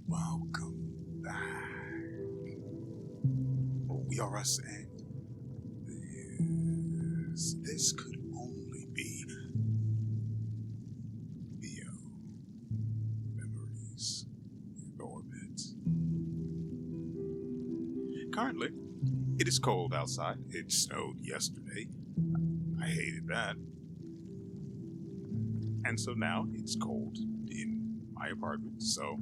Welcome back. WeArEuS, and this could only be MIO memories in orbit. Currently, it is cold outside. It snowed yesterday. I hated that. And so now it's cold in my apartment. So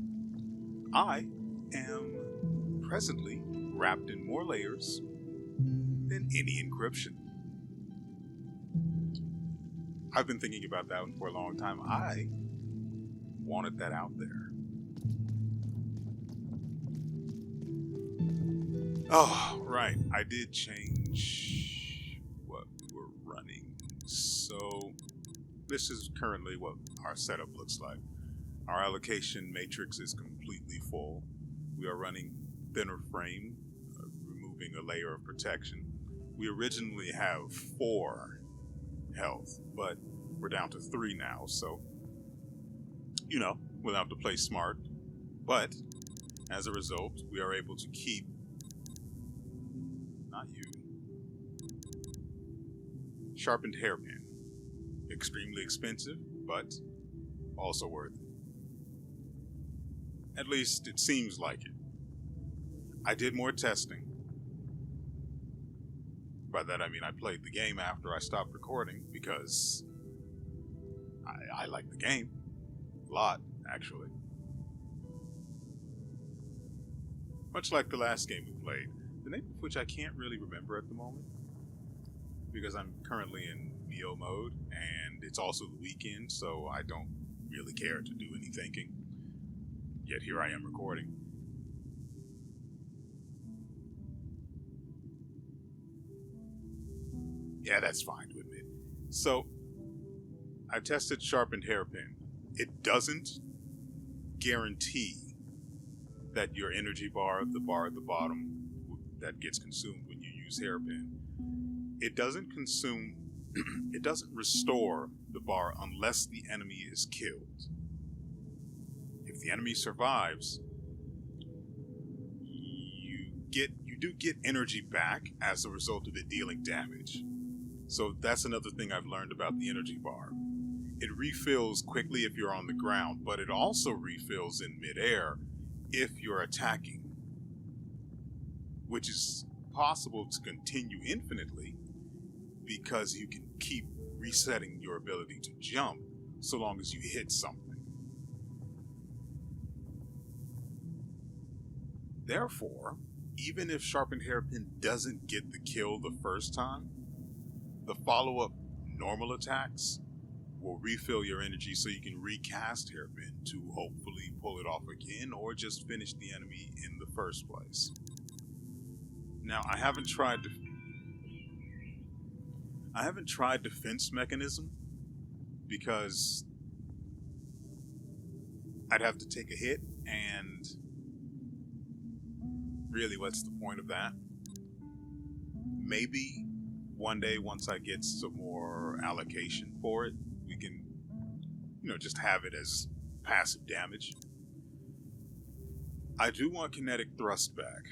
I am presently wrapped in more layers than any encryption. I've been thinking about that one for a long time. I wanted that out there. Oh, right. I did change what we were running. So this is currently what our setup looks like. Our allocation matrix is completely full. We are running thinner frame, removing a layer of protection. We originally have 4 health, but we're down to 3 now, so, we'll have to play smart. But, as a result, we are able to keep... Not you. Sharpened hairpin. Extremely expensive, but also worth it. At least, it seems like it. I did more testing. By that I mean I played the game after I stopped recording because I like the game. A lot, actually. Much like the last game we played, the name of which I can't really remember at the moment because I'm currently in MIO mode and it's also the weekend, so I don't really care to do any thinking. Yet here I am recording. Yeah, that's fine to admit. So, I tested sharpened hairpin. It doesn't guarantee that your energy bar, the bar at the bottom that gets consumed when you use hairpin, it doesn't consume, it doesn't restore the bar unless the enemy is killed. If the enemy survives, you do get energy back as a result of it dealing damage. So that's another thing I've learned about the energy bar. It refills quickly if you're on the ground, but it also refills in midair if you're attacking, which is possible to continue infinitely because you can keep resetting your ability to jump so long as you hit something. Therefore, even if sharpened hairpin doesn't get the kill the first time, the follow-up normal attacks will refill your energy so you can recast hairpin to hopefully pull it off again or just finish the enemy in the first place. Now, I haven't tried defense mechanism because I'd have to take a hit, and really, what's the point of that? Maybe one day, once I get some more allocation for it, we can, just have it as passive damage. I do want kinetic thrust back.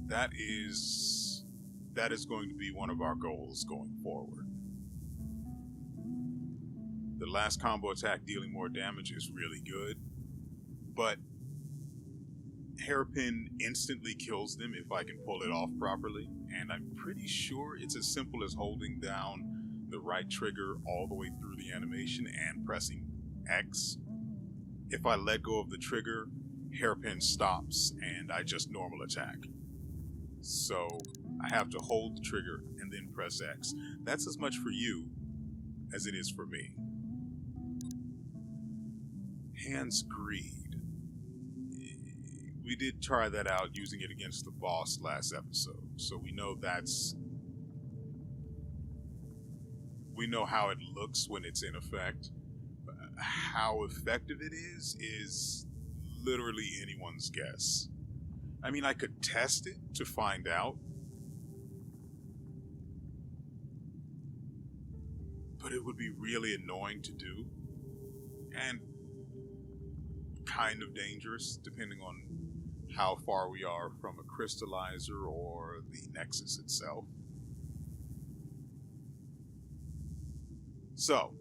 That is going to be one of our goals going forward. The last combo attack dealing more damage is really good, but hairpin instantly kills them if I can pull it off properly, and I'm pretty sure it's as simple as holding down the right trigger all the way through the animation and pressing X. If I let go of the trigger, hairpin stops and I just normal attack. So I have to hold the trigger and then press X. That's as much for you as it is for me. Hands Greed. We did try that out using it against the boss last episode, so we know how it looks when it's in effect. How effective it is literally anyone's guess. I mean, I could test it to find out, but it would be really annoying to do, and kind of dangerous, depending on how far we are from a crystallizer or the Nexus itself. So,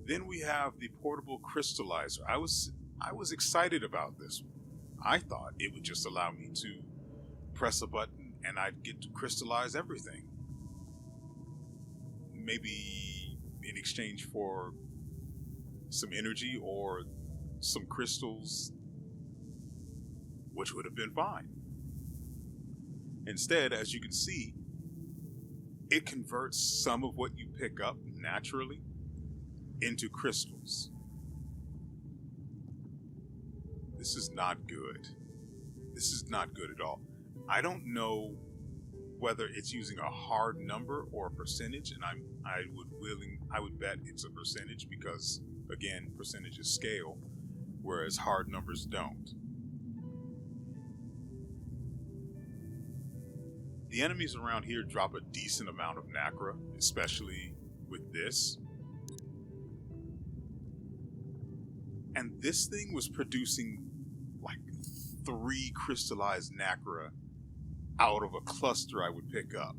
then we have the portable crystallizer. I was excited about this one. I thought it would just allow me to press a button and I'd get to crystallize everything. Maybe in exchange for some energy or some crystals, which would have been fine. Instead, as you can see, it converts some of what you pick up naturally into crystals. This is not good. This is not good at all. I don't know whether it's using a hard number or a percentage, and I would bet it's a percentage because, again, percentages scale, whereas hard numbers don't. The enemies around here drop a decent amount of nacre, especially with this. And this thing was producing like 3 crystallized nacre out of a cluster I would pick up.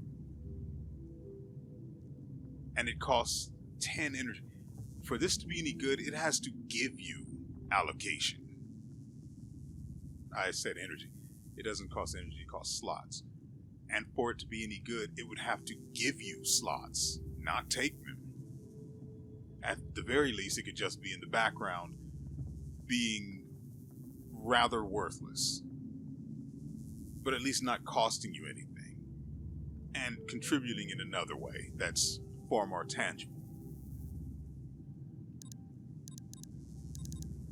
And it costs 10 energy. For this to be any good, it has to give you allocation. I said energy. It doesn't cost energy, it costs slots. And for it to be any good, it would have to give you slots, not take them. At the very least, it could just be in the background, being rather worthless, but at least not costing you anything, and contributing in another way that's far more tangible.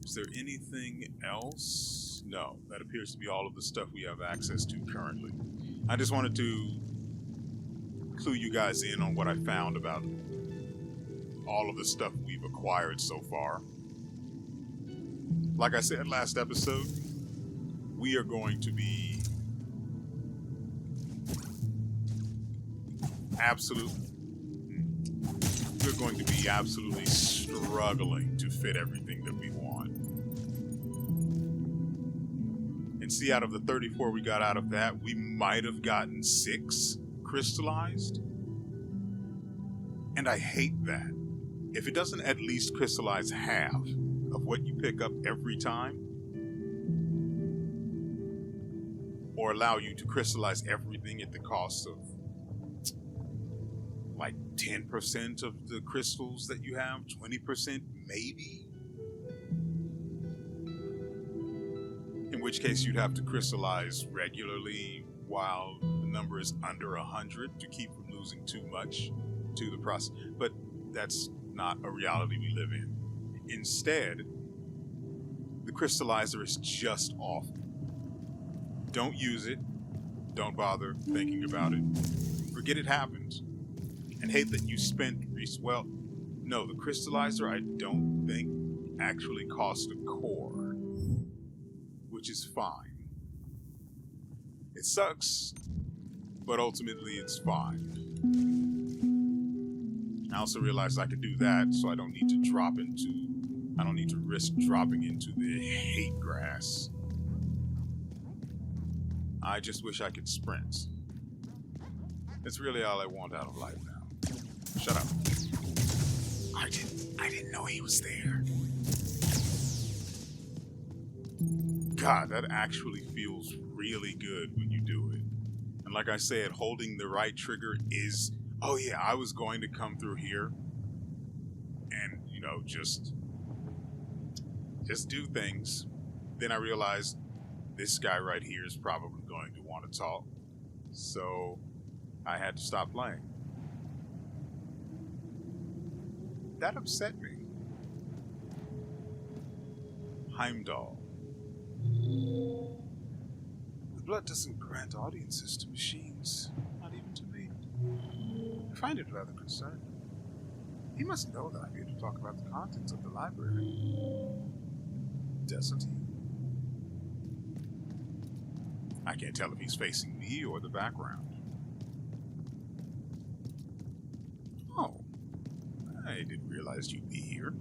Is there anything else? No, that appears to be all of the stuff we have access to currently. I just wanted to clue you guys in on what I found about all of the stuff we've acquired so far. Like I said last episode, we are going to be absolutely struggling to fit everything that we want. And see, out of the 34 we got out of that, we might have gotten 6 crystallized. And I hate that. If it doesn't at least crystallize half of what you pick up every time, or allow you to crystallize everything at the cost of like 10% of the crystals that you have, 20% maybe. In which case you'd have to crystallize regularly while the number is under 100 to keep from losing too much to the process. But that's not a reality we live in. Instead, the crystallizer is just off. Don't use it. Don't bother thinking about it. Forget it happened. And hate that you spent well, no, the crystallizer I don't think actually cost a core, which is fine. It sucks, but ultimately it's fine. I also realized I could do that, so I don't need to risk dropping into the hate grass. I just wish I could sprint. It's really all I want out of life now. Shut up. I didn't know he was there. God, that actually feels really good when you do it. And like I said, holding the right trigger is, oh yeah, I was going to come through here and, just do things. Then I realized this guy right here is probably going to want to talk. So I had to stop playing. That upset me. Heimdall. The blood doesn't grant audiences to machines, not even to me. I find it rather concerning. He must know that I'm here to talk about the contents of the library. Doesn't he? I can't tell if he's facing me or the background. Oh, I didn't realize you'd be here.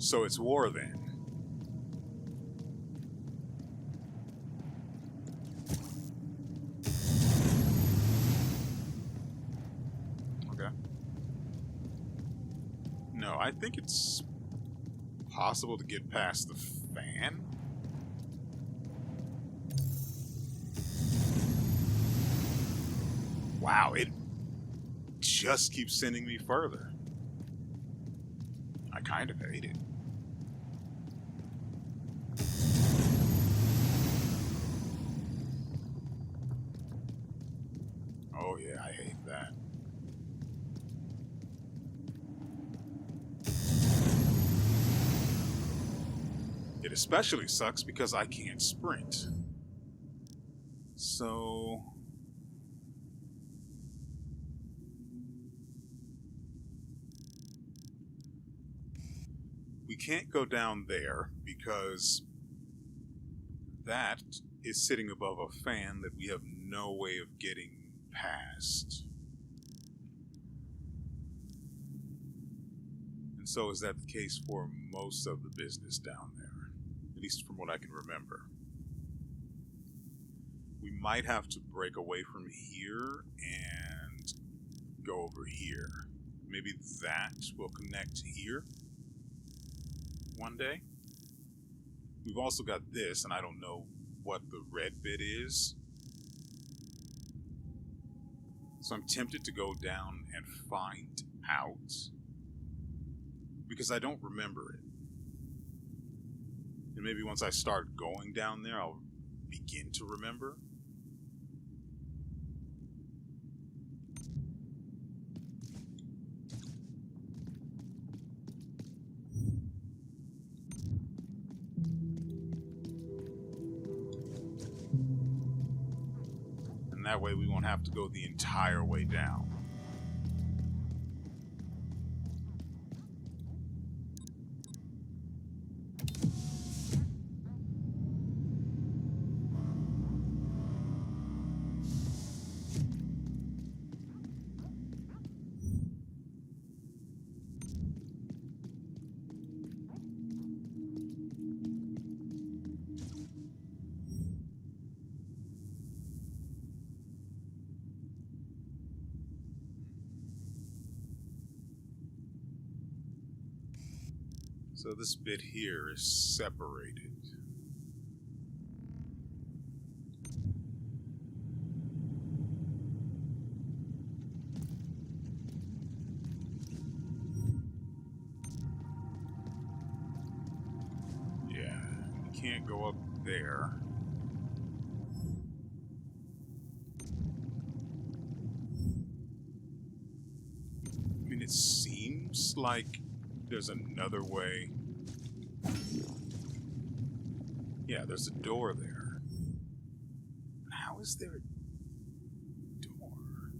So it's war then. Okay. No, I think it's possible to get past the fan. Wow, it just keeps sending me further. I kind of hate it. Oh yeah, I hate that. It especially sucks because I can't sprint. So... we can't go down there because that is sitting above a fan that we have no way of getting past. And so is that the case for most of the business down there, at least from what I can remember. We might have to break away from here and go over here. Maybe that will connect here one day. We've also got this, and I don't know what the red bit is. So I'm tempted to go down and find out, because I don't remember it. And maybe once I start going down there, I'll begin to remember. And that way we won't have to go the entire way down. So this bit here is separated. Yeah, we can't go up there. I mean, it seems like there's another way. Yeah, there's a door there. How is there a door?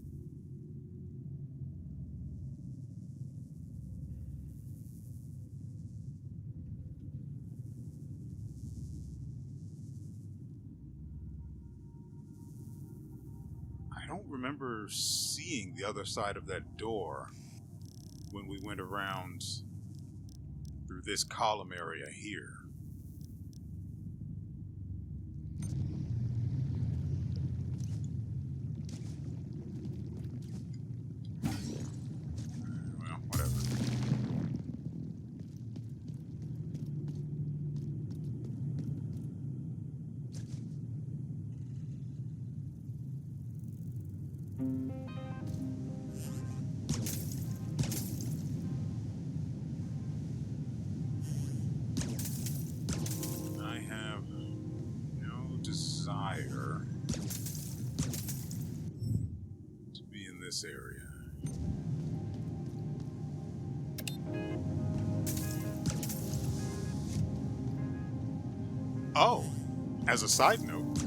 I don't remember seeing the other side of that door when we went around through this column area here. Well, whatever. I have no desire to be in this area. Oh, as a side note,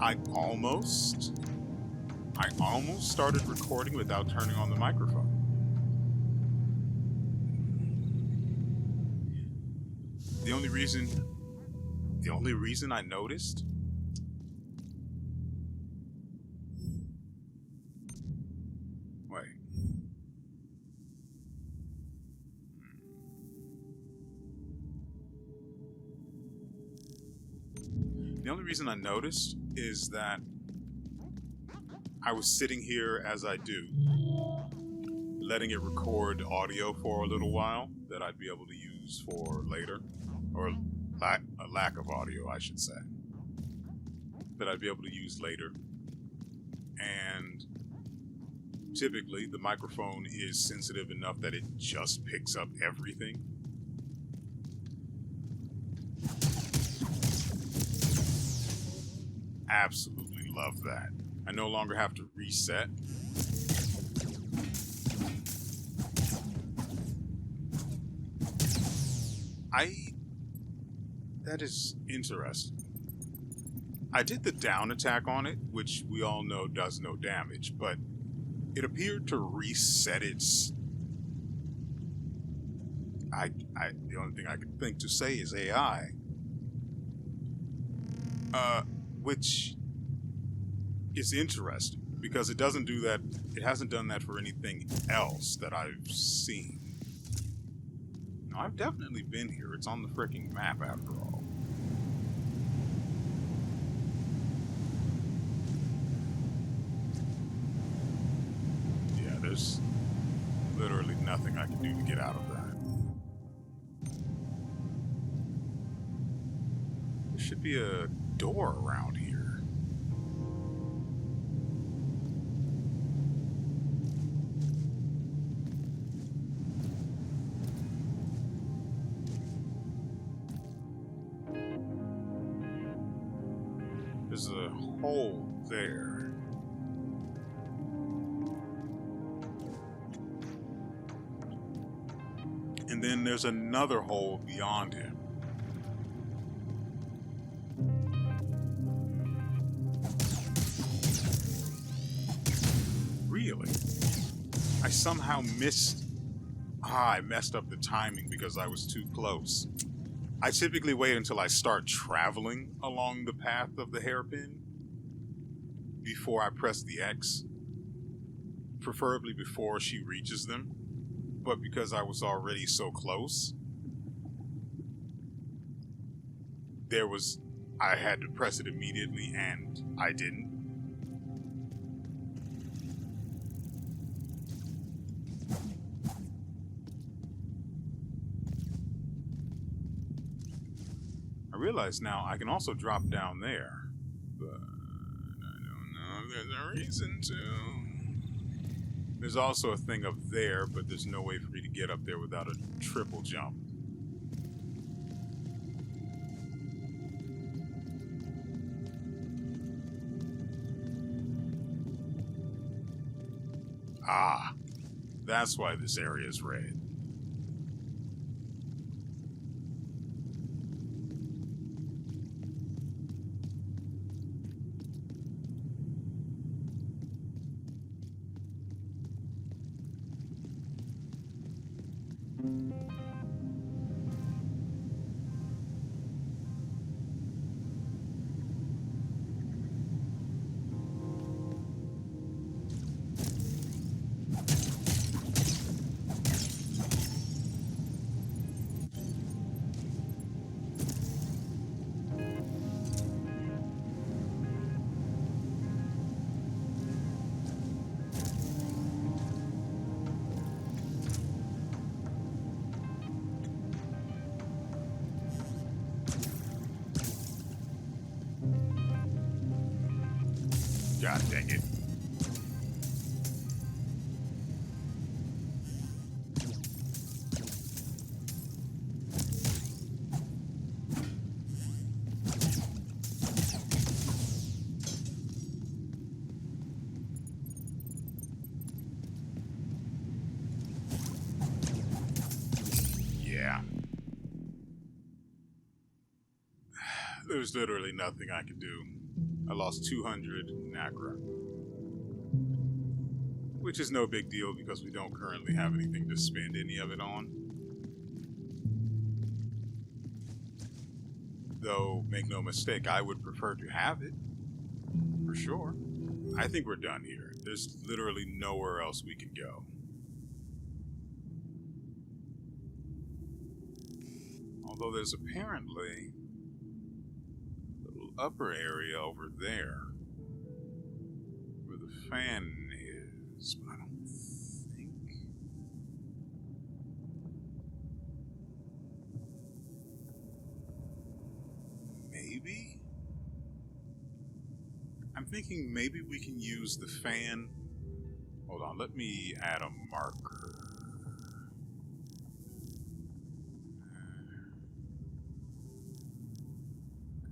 I almost started recording without turning on the microphone. The only reason I noticed, wait. only reason I noticed is that I was sitting here as I do, letting it record audio for a little while that I'd be able to use for later, or a lack of audio, I should say, that I'd be able to use later. And typically, the microphone is sensitive enough that it just picks up everything. Absolutely love that. I no longer have to reset. That is interesting. I did the down attack on it, which we all know does no damage, but it appeared to reset its... the only thing I could think to say is AI. Which is interesting, because it doesn't do that, it hasn't done that for anything else that I've seen. No, I've definitely been here. It's on the freaking map after all. Yeah, there's literally nothing I can do to get out of that. There should be a door around here. There's a hole there. And then there's another hole beyond him. Really? I somehow missed... I messed up the timing because I was too close. I typically wait until I start traveling along the path of the hairpin before I press the X, preferably before she reaches them. But because I was already so close, I had to press it immediately, and I didn't. I realize now I can also drop down there, but I don't know if there's a reason to. There's also a thing up there, but there's no way for me to get up there without a triple jump. Ah, that's why this area is red. God dang it. Yeah. There's literally nothing I can do. I lost 200 Nacra. Which is no big deal because we don't currently have anything to spend any of it on. Though, make no mistake, I would prefer to have it. For sure. I think we're done here. There's literally nowhere else we can go. Although there's apparently a little upper area over there where the fan is, but I don't think. Maybe? I'm thinking maybe we can use the fan. Hold on, let me add a marker.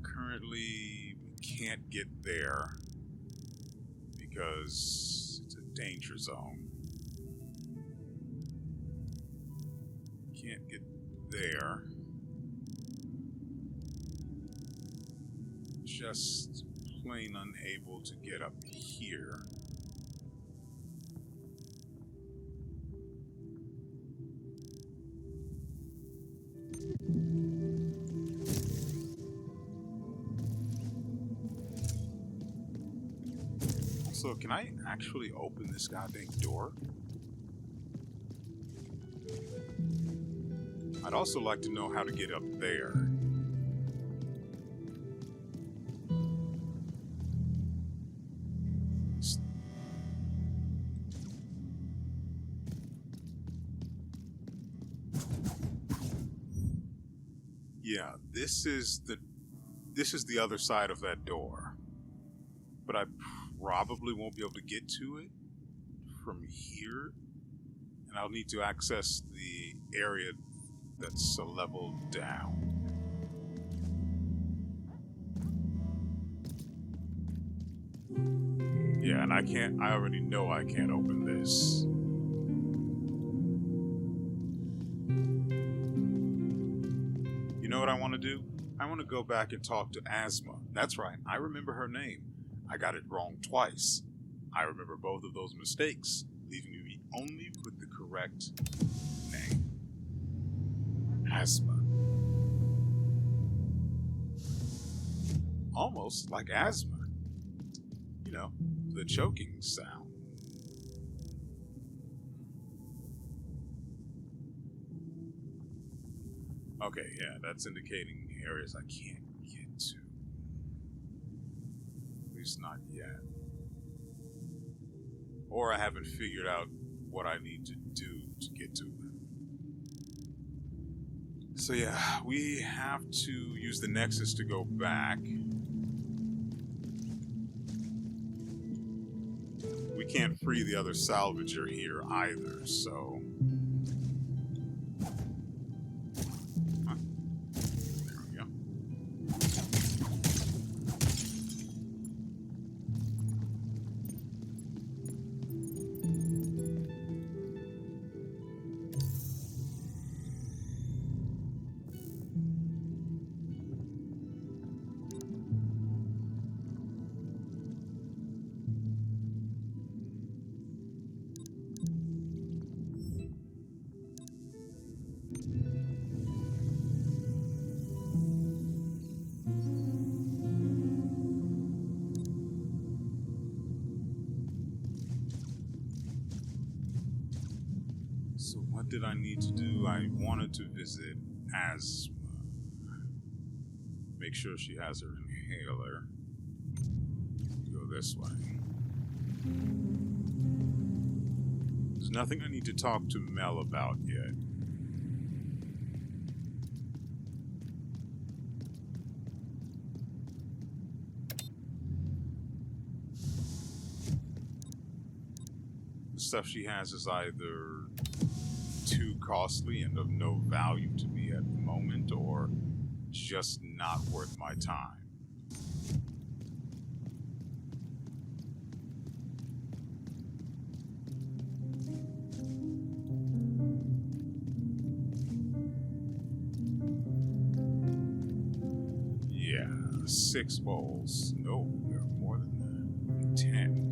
Currently, we can't get there because it's a danger zone. Can't get there. Just plain unable to get up here. So can I actually open this goddamn door? I'd also like to know how to get up there. Yeah, this is the other side of that door. But I probably won't be able to get to it from here. And I'll need to access the area that's a level down. Yeah, and I already know I can't open this. You know what I want to do? I want to go back and talk to Asma. That's right, I remember her name. I got it wrong twice. I remember both of those mistakes, leaving me only with the correct name. Asthma. Almost like asthma. You know, the choking sound. Okay, yeah, that's indicating areas I can't get to. At least not yet. Or I haven't figured out what I need to do to get to them. So yeah, we have to use the Nexus to go back. We can't free the other salvager here either, so... Huh. There we go. So what did I need to do? I wanted to visit Asma. Make sure she has her inhaler. Go this way. There's nothing I need to talk to Mel about yet. The stuff she has is either too costly and of no value to me at the moment, or just not worth my time. Yeah, 6 bowls. No, there are more than that. 10.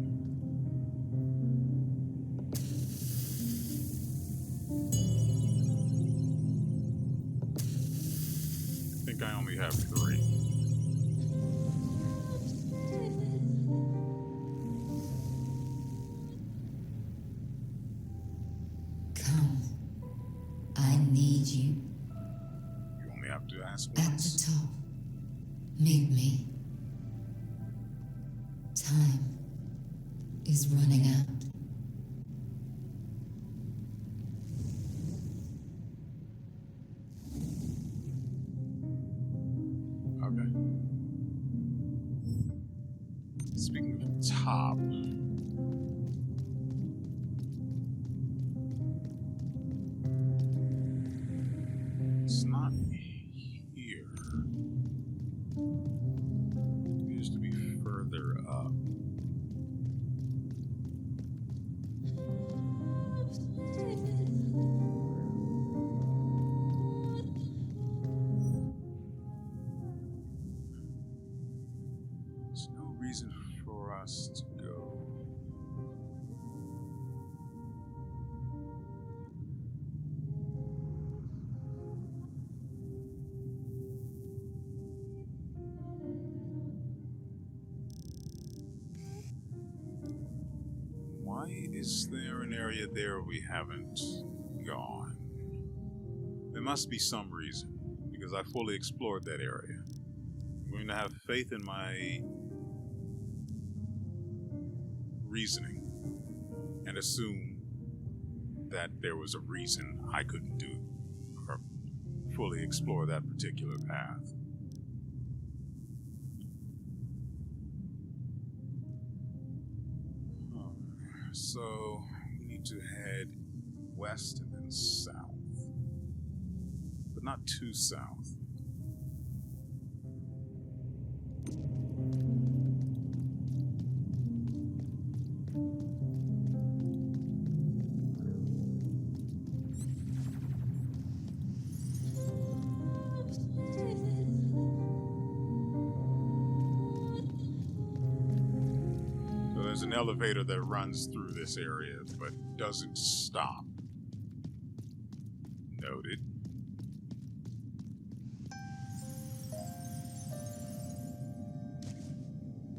I only have 3. Come. I need you. You only have to ask At once. the top. Meet me. is running out. Okay. Speaking of top, it's not here. It appears to be further up. There's no reason for us to go. Why is there an area there we haven't gone? There must be some reason, because I fully explored that area. I'm going to have faith in my reasoning and assume that there was a reason I couldn't do or fully explore that particular path. So we need to head west and then south, but not too south. There's an elevator that runs through this area, but doesn't stop. Noted.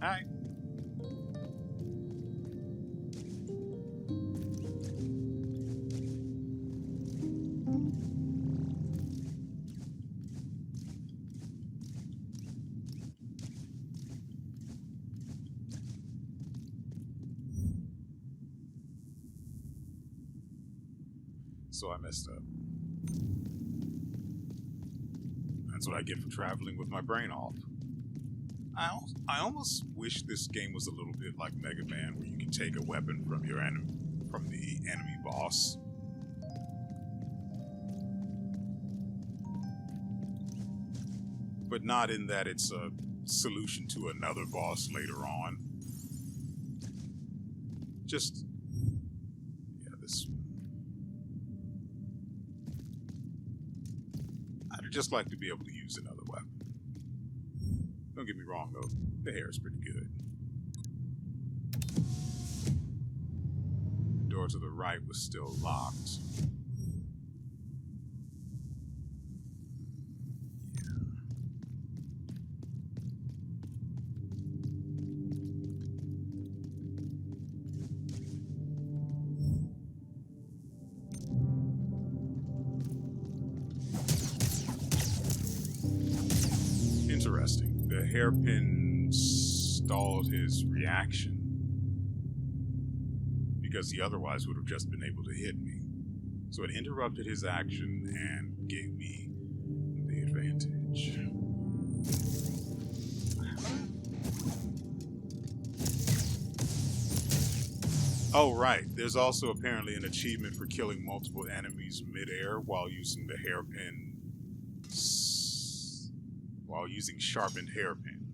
Hi. So I messed up. That's what I get for traveling with my brain off. I almost wish this game was a little bit like Mega Man, where you can take a weapon from your from the enemy boss. But not in that it's a solution to another boss later on. Just this. I'd just like to be able to use another weapon. Don't get me wrong, though. The hair is pretty good. The door to the right was still locked. Interesting. The hairpin stalled his reaction because he otherwise would have just been able to hit me. So it interrupted his action and gave me the advantage. Oh, right. There's also apparently an achievement for killing multiple enemies midair while using the hairpin. While using sharpened hairpin.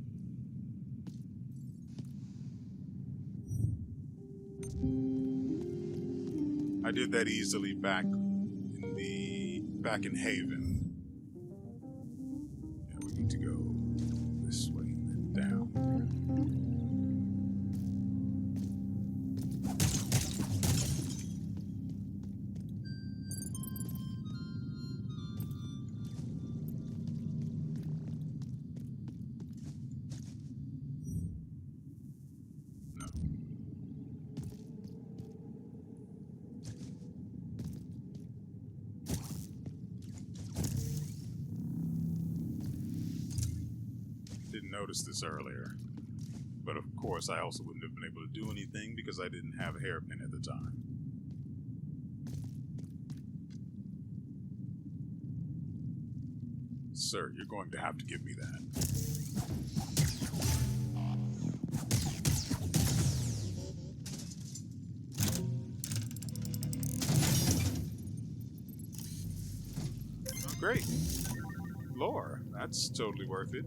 I did that easily back in Haven. Yeah, we need to go this way and then down. Didn't notice this earlier. But of course, I also wouldn't have been able to do anything because I didn't have a hairpin at the time. Sir, you're going to have to give me that. Oh, great. Lore, that's totally worth it.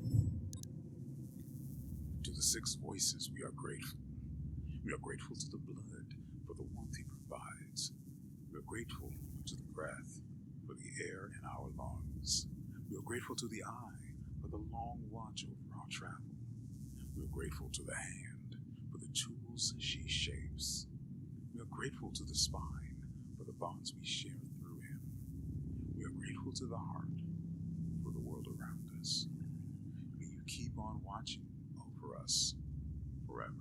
To the six voices, we are grateful. We are grateful to the blood for the warmth he provides. We are grateful to the breath for the air in our lungs. We are grateful to the eye for the long watch over our travel. We are grateful to the hand for the tools she shapes. We are grateful to the spine for the bonds we share through him. We are grateful to the heart for the world around us. May you keep on watching over us forever.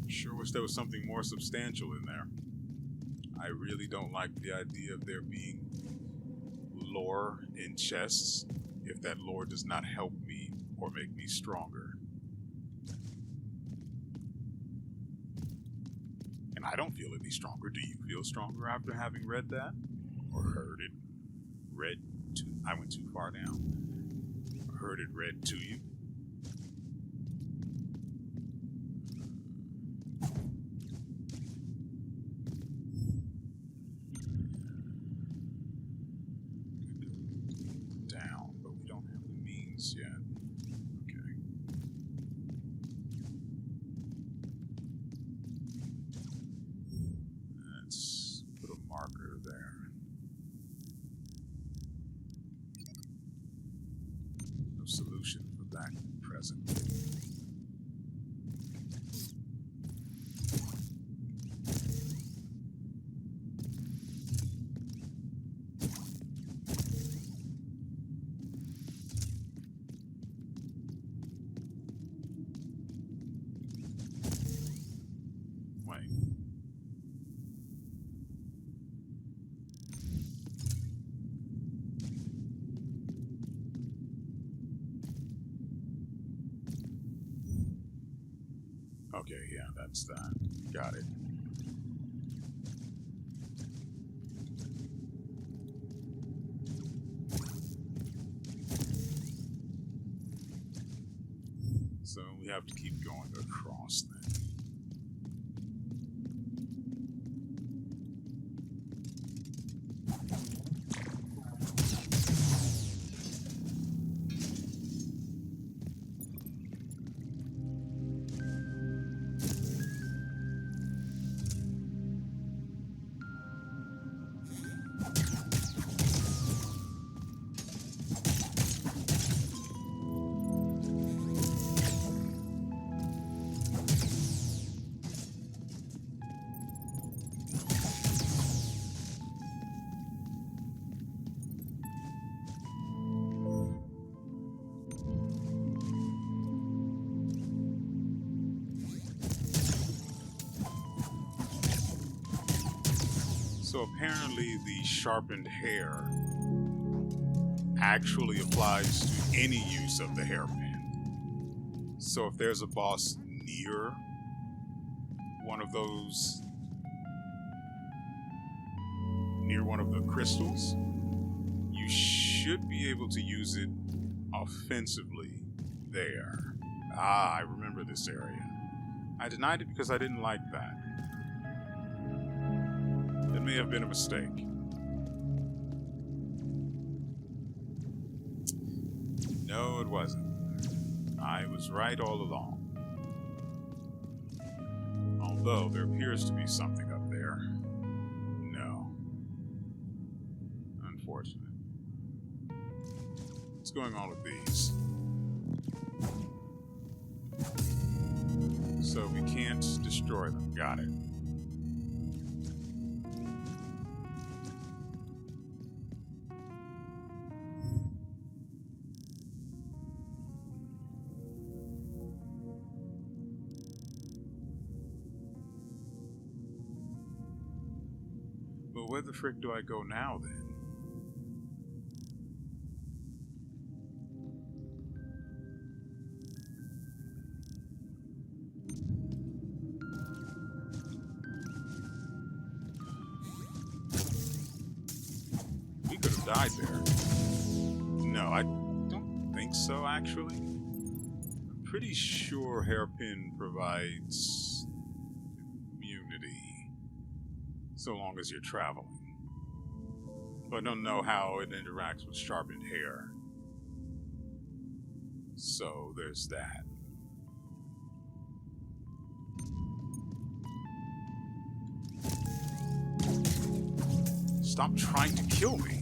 Sure wish there was something more substantial in there. I really don't like the idea of there being lore in chests if that lore does not help me or make me stronger. And I don't feel any stronger. Do you feel stronger after having read that? Or heard it read to... I went too far down. Or heard it read to you? Down, but we don't have the means yet. Okay. Let's put a marker there. No solution for that present. Wait. Okay, yeah, that's that. Got it. So we have to keep going across then. So apparently the sharpened hair actually applies to any use of the hairpin. So if there's a boss near one of those, near one of the crystals, you should be able to use it offensively there. Ah, I remember this area. I denied it because I didn't like that. It may have been a mistake. No, it wasn't. I was right all along. Although there appears to be something up there. No. Unfortunate. What's going on with these? So we can't destroy them. Got it. But where the frick do I go now, then? We could have died there. No, I don't think so, actually. I'm pretty sure Hairpin provides immunity so long as you're traveling. But I don't know how it interacts with sharpened hair. So there's that. Stop trying to kill me.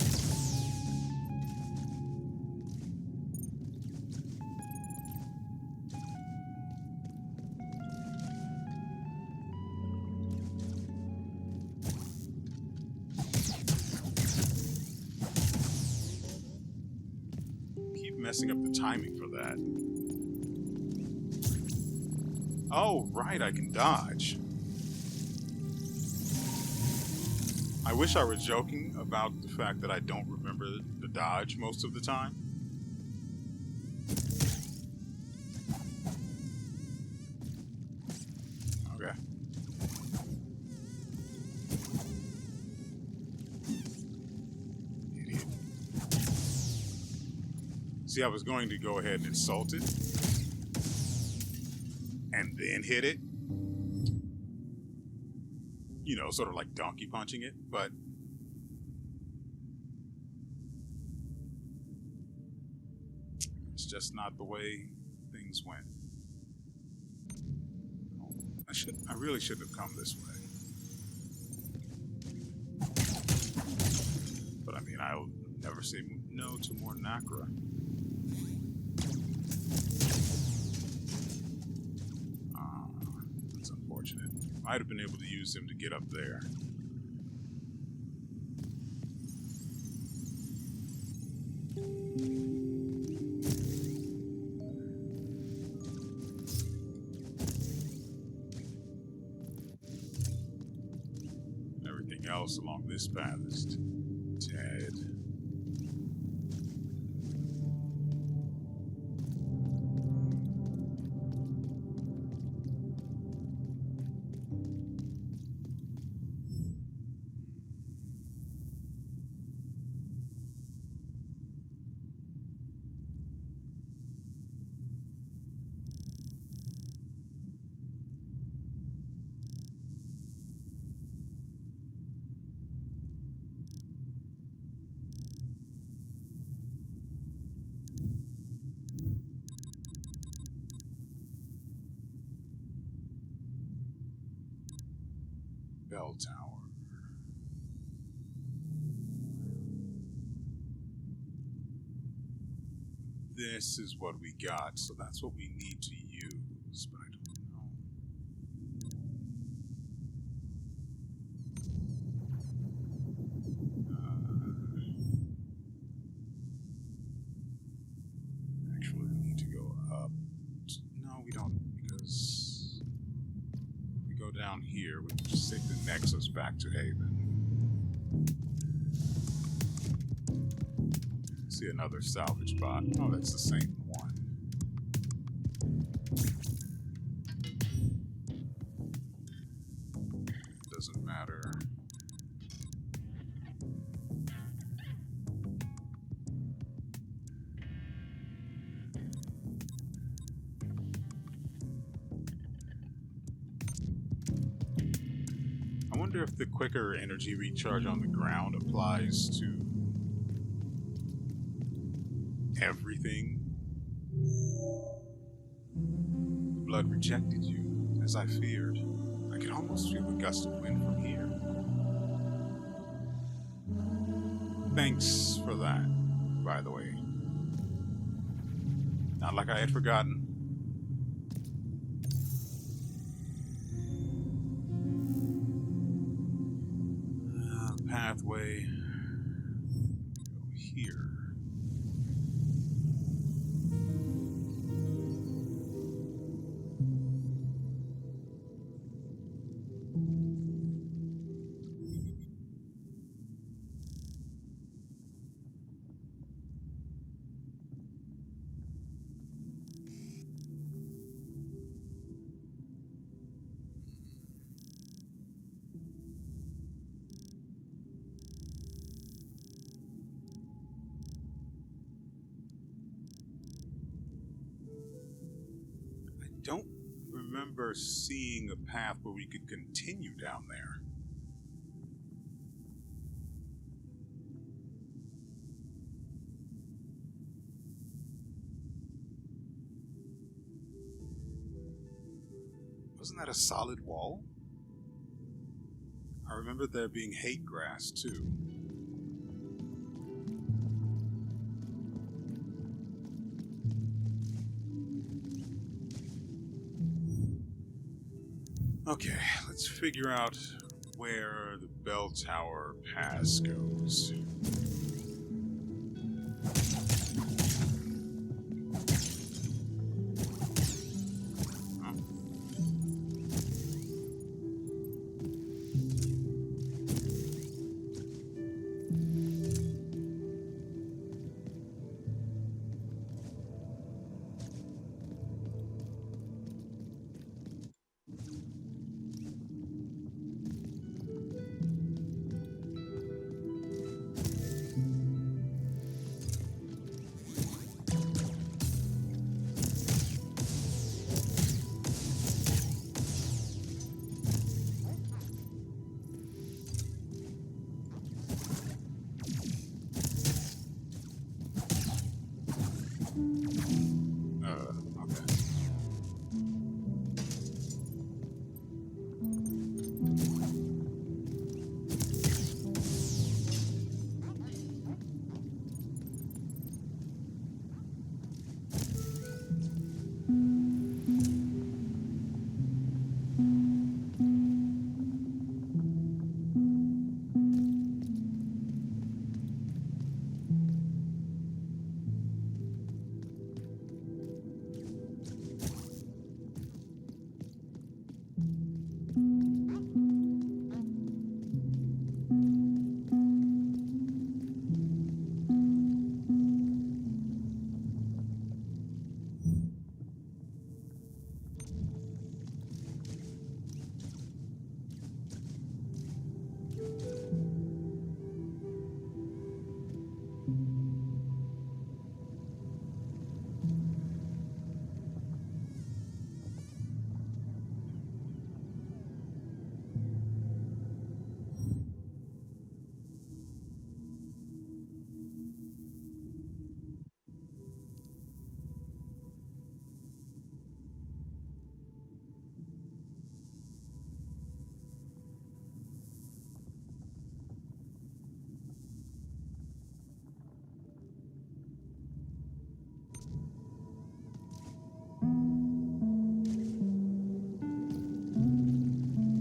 Keep messing up the timing for that. Oh, right, I can dodge. I wish I were joking about the fact that I don't remember the dodge most of the time. Okay. Idiot. See, I was going to go ahead and insult it. And then hit it. You know, sort of like donkey punching it, but it's just not the way things went. I really shouldn't have come this way. But I mean, I'll never say no to more Nacra. That's unfortunate. Might have been able to use him to get up there. Everything else along this path is dead. Bell tower. This is what we got, so that's what we need to use, but I don't know. Actually, we need to go up. No, we don't, because if we go down here, we can just take the Nexus back to Haven. See another salvage bot. Oh, that's the same one. Doesn't matter. I wonder if the quicker energy recharge on the ground applies to everything. The blood rejected you, as I feared. I could almost feel a gust of wind from here. Thanks for that, by the way. Not like I had forgotten. Pathway. Go here. remember seeing a path where we could continue down there. Wasn't that a solid wall? I remember there being hate grass, too. Okay, let's figure out where the bell tower pass goes. Okay.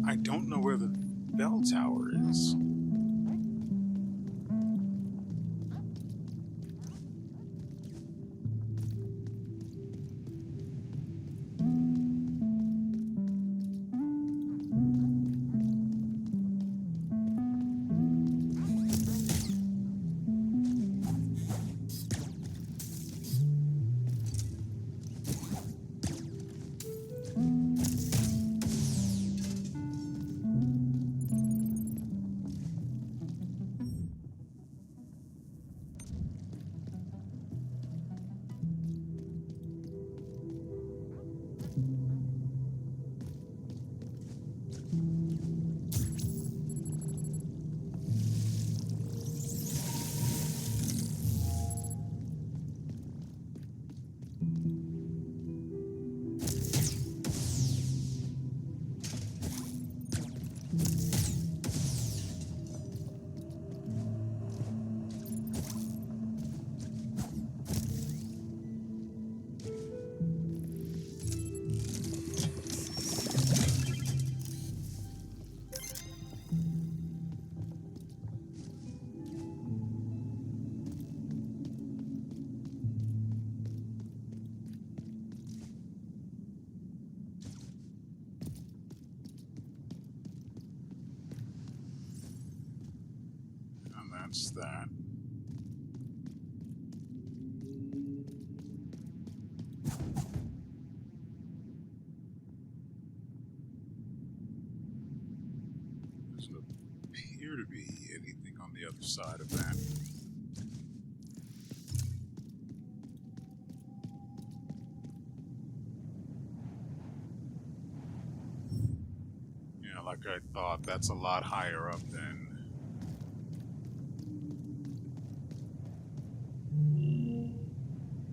I don't know where the bell tower is. And that's that. Doesn't appear to be anything on the other side of that. I thought. That's a lot higher up than...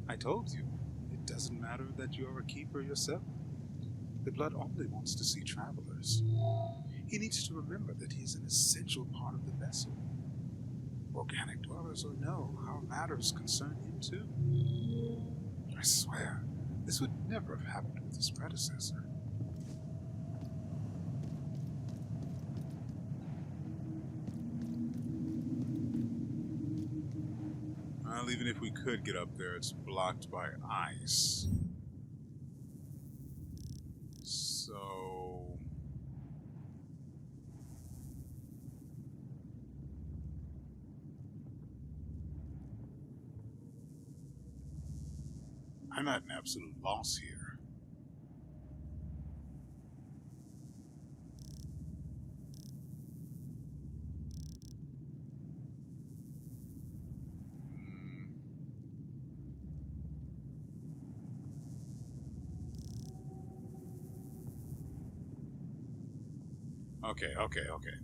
I told you, it doesn't matter that you are a keeper yourself. The blood only wants to see travelers. He needs to remember that he is an essential part of the vessel. Organic dwellers or no, our matters concern him too. I swear, this would never have happened with his predecessor. Well, even if we could get up there, it's blocked by ice. So... I'm at an absolute loss here. Okay.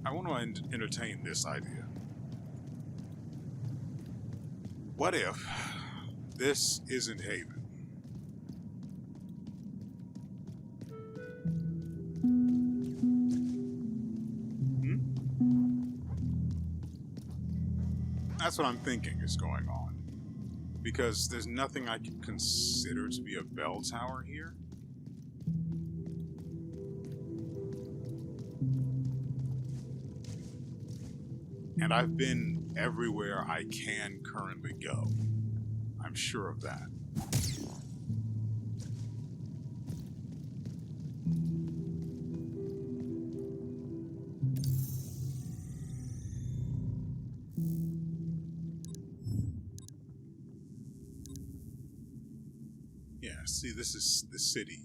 I want to entertain this idea. What if this isn't Haven? That's what I'm thinking is going on. Because there's nothing I can consider to be a bell tower here. And I've been everywhere I can currently go. I'm sure of that. Yeah, see, this is the city.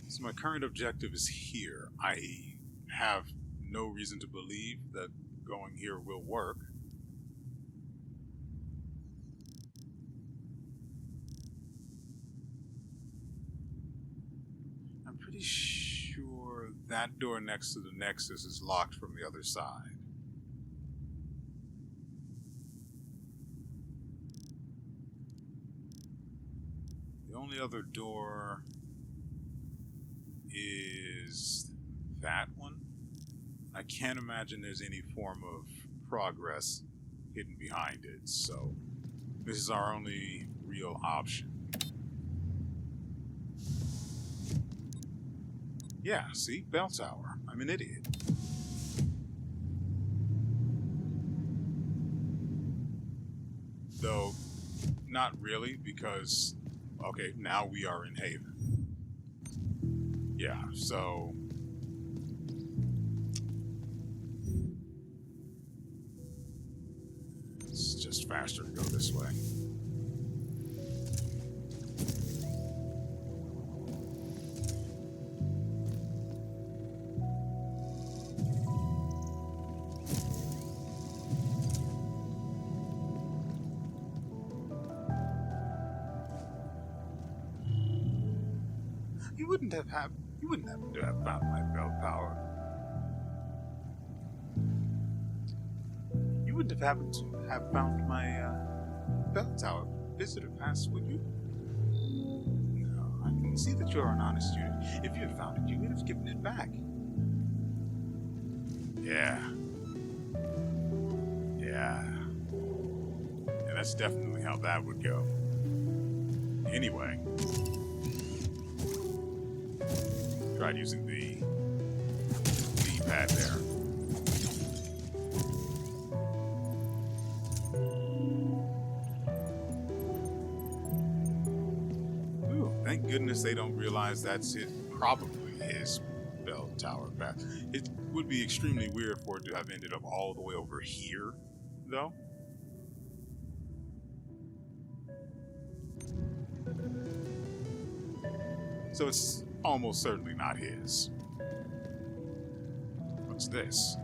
So my current objective is here. I have no reason to believe that going here will work. I'm pretty sure that door next to the Nexus is locked from the other side. The only other door is that one. I can't imagine there's any form of progress hidden behind it, so this is our only real option. Yeah, see? Bell tower. I'm an idiot. Though, not really, because, okay, now we are in Haven. Yeah, so... it's just faster to go this way. You wouldn't have to have found my bell tower. You wouldn't have happened to have found my bell tower visitor pass, would you? No, I can see that you're an honest student. If you had found it, you would have given it back. Yeah. And that's definitely how that would go. Anyway. tried using the D-pad there. Ooh, thank goodness they don't realize that's probably his bell tower path. It would be extremely weird for it to have ended up all the way over here, though. So it's almost certainly not his. What's this?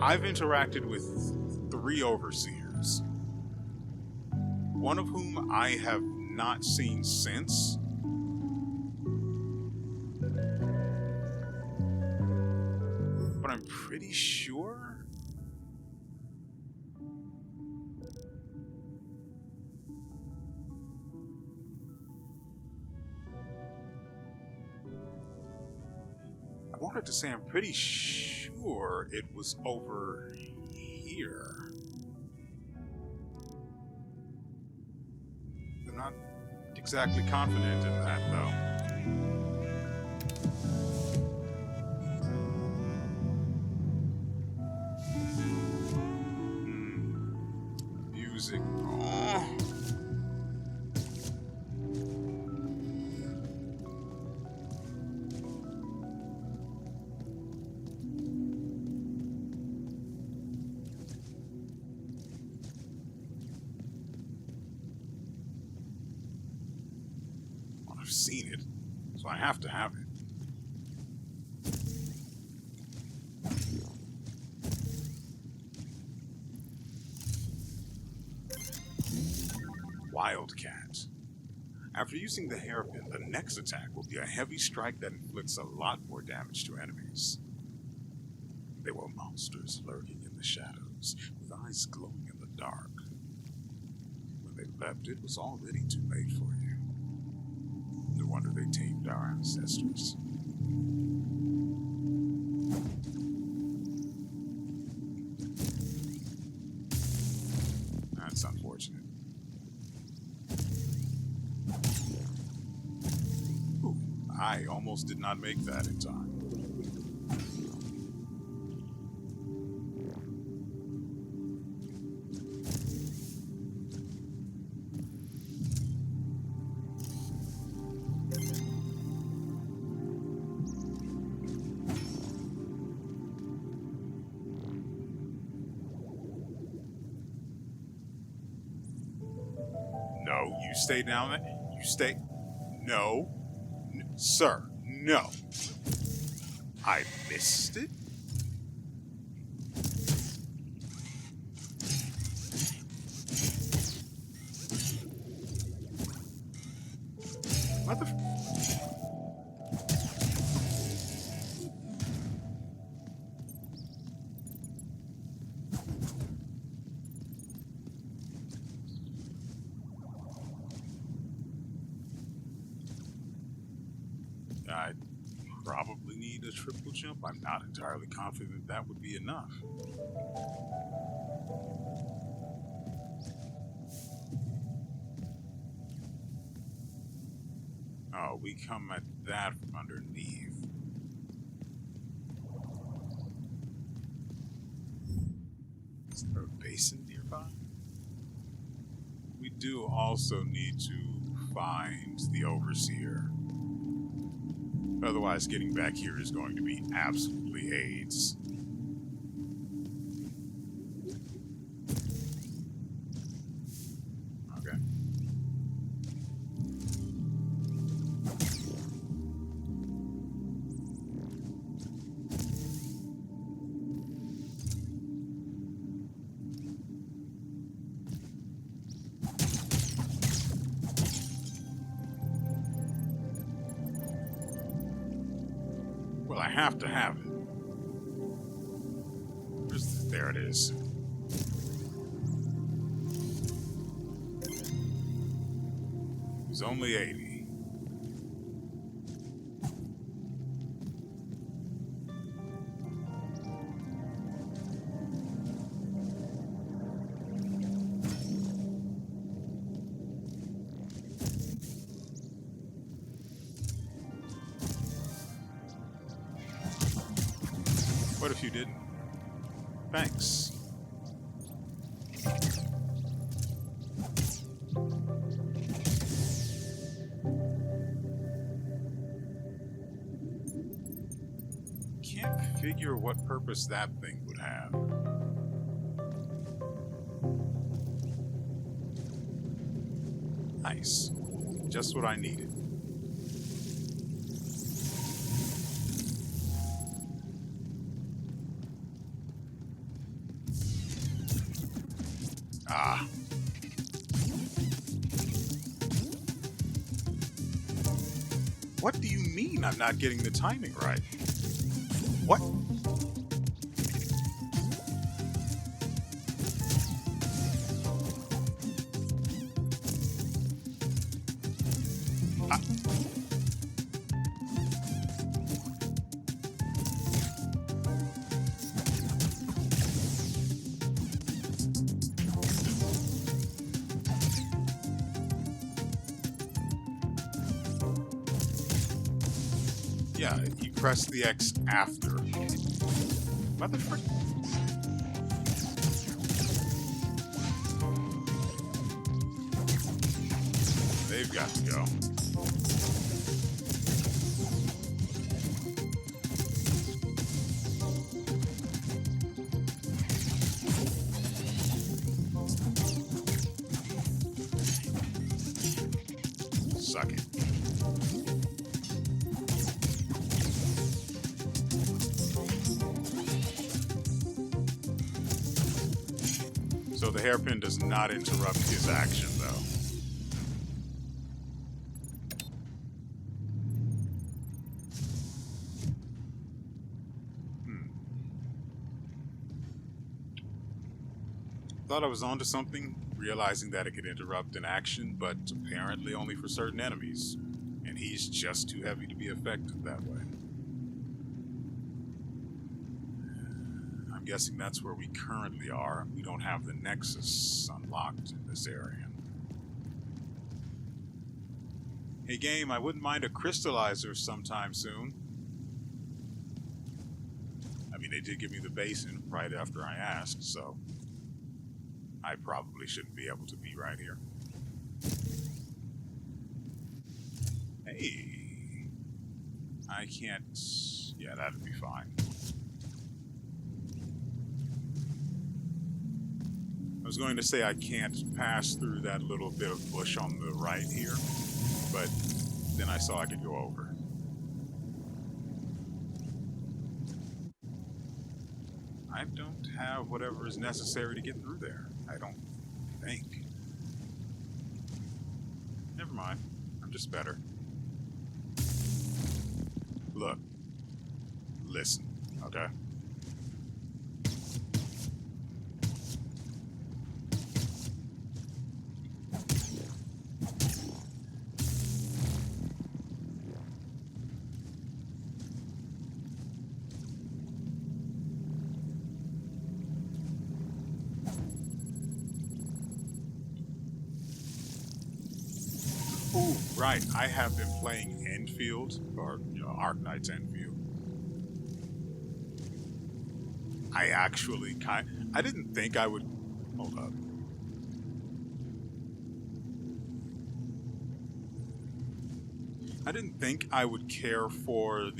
I've interacted with 3 overseers, one of whom I have not seen since. But I'm pretty sure I wanted to say I'm pretty sure it was over here. I'm not exactly confident in that, though. Music. Oh. I've seen it, so I have to have it. Wildcat. After using the hairpin, the next attack will be a heavy strike that inflicts a lot more damage to enemies. They were monsters lurking in the shadows, with eyes glowing in the dark. When they left, it was already too late for you. No wonder they tamed our ancestors. That's unfortunate. Ooh, I almost did not make that in time. No, you stay down there. You stay. No. Sir, no. I missed it? What the I'd probably need a triple jump. I'm not entirely confident that would be enough. Oh, we come at that from underneath. Is there a basin nearby? We do also need to find the Overseer. Otherwise, getting back here is going to be absolutely AIDS. Okay. Well, I have to have it. There it is. It was only 80. if you didn't. Thanks. Can't figure what purpose that thing would have. Nice. Just what I needed. Ah. What do you mean I'm not getting the timing right? What? Yeah, you press the X after. Motherfucker. They've got to go. Suck it. So the hairpin does not interrupt his action, though. Thought I was onto something, realizing that it could interrupt an action, but apparently only for certain enemies. And he's just too heavy to be affected that way. I'm guessing that's where we currently are. We don't have the Nexus unlocked in this area. Hey game, I wouldn't mind a crystallizer sometime soon. I mean, they did give me the basin right after I asked, so I probably shouldn't be able to be right here. Hey. I can't... Yeah, that'd be fine. I was going to say I can't pass through that little bit of bush on the right here, but then I saw I could go over. I don't have whatever is necessary to get through there. I don't think. Never mind. I'm just better. Look. Listen, okay? Ooh, right. I have been playing Enfield, or, Arknight's Enfield. I didn't think I would... Hold up. I didn't think I would care for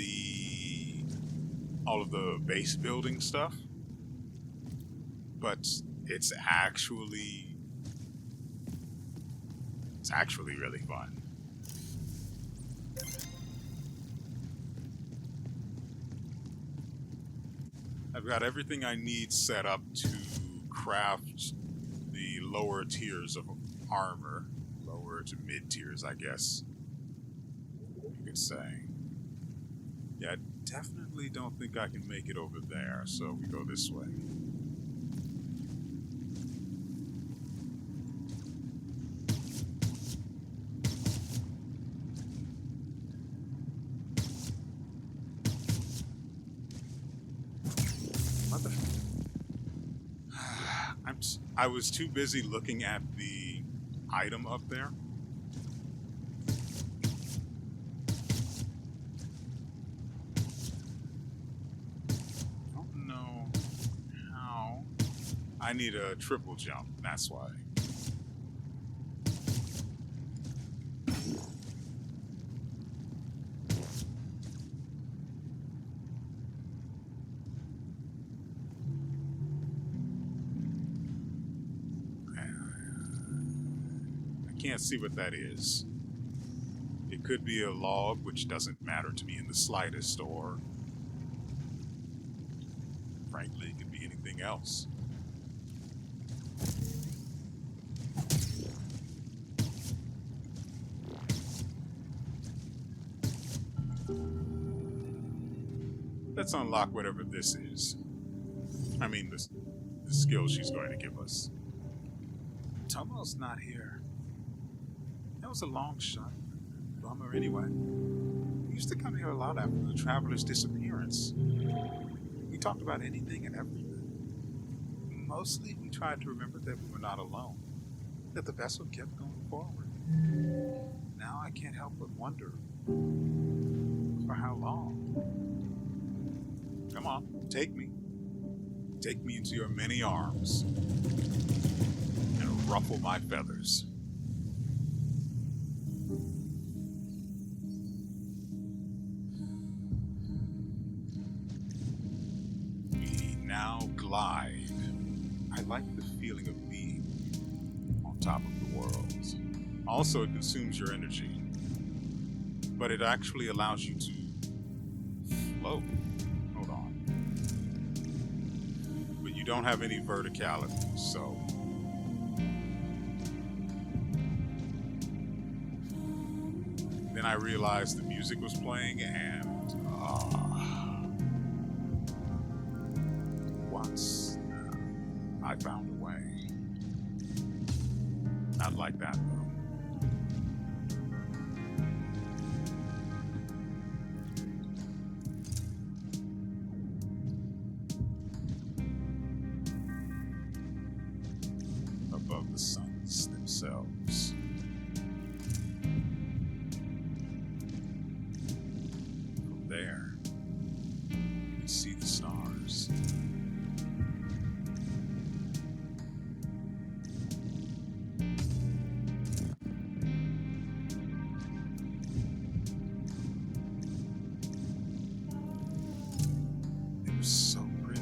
all of the base building stuff. But it's actually really fun. I've got everything I need set up to craft the lower tiers of armor. Lower to mid tiers, I guess you could say. Yeah, I definitely don't think I can make it over there, so we go this way. I was too busy looking at the item up there. I don't know I need a triple jump, that's why. I can't see what that is. It could be a log, which doesn't matter to me in the slightest, or frankly, it could be anything else. Let's unlock whatever this is. I mean, the skill she's going to give us. Tomo's not here. That was a long shot. Bummer anyway. We used to come here a lot after the traveler's disappearance. We talked about anything and everything. Mostly we tried to remember that we were not alone, that the vessel kept going forward. Now I can't help but wonder, for how long? Come on, take me. Take me into your many arms and ruffle my feathers. We now glide. I like the feeling of being on top of the world. Also, it consumes your energy, but it actually allows you to float. Hold on. But you don't have any verticality, so then I realized the music was playing, and once I found a way. Not like that, though. Above the suns themselves. From there, you can see the stars. It was so pretty.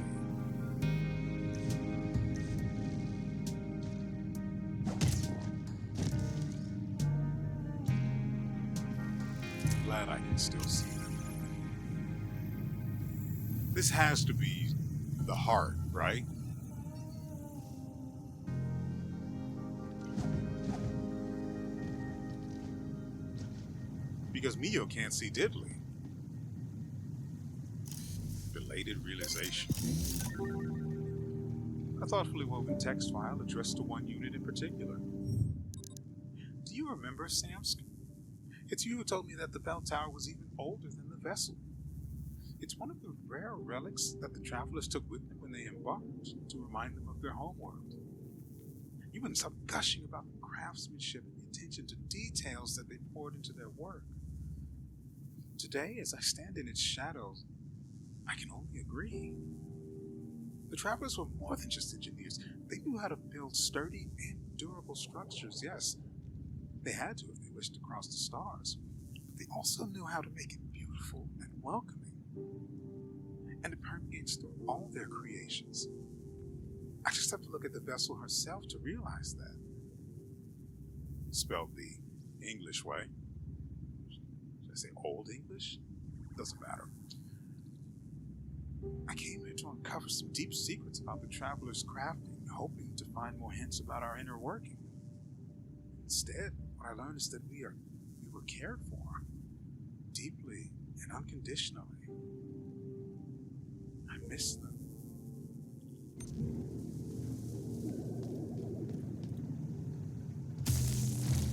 Glad I can still see them. This has to be the heart, right? Because Mio can't see diddly. Belated realization. A thoughtfully woven text file addressed to one unit in particular. Do you remember, Samsk? It's you who told me that the bell tower was even older than the vessel. It's one of the rare relics that the travelers took with them when they embarked to remind them of their homeworld. You wouldn't stop gushing about the craftsmanship and the attention to details that they poured into their work. Today, as I stand in its shadows, I can only agree. The travelers were more than just engineers. They knew how to build sturdy and durable structures, yes. They had to if they wished to cross the stars. But they also knew how to make it beautiful and welcoming. And it permeates through all their creations. I just have to look at the vessel herself to realize that. Spelled the English way. Should I say Old English? Doesn't matter. I came here to uncover some deep secrets about the traveler's crafting, hoping to find more hints about our inner working. Instead, what I learned is that we were cared for, deeply and unconditionally. I miss them.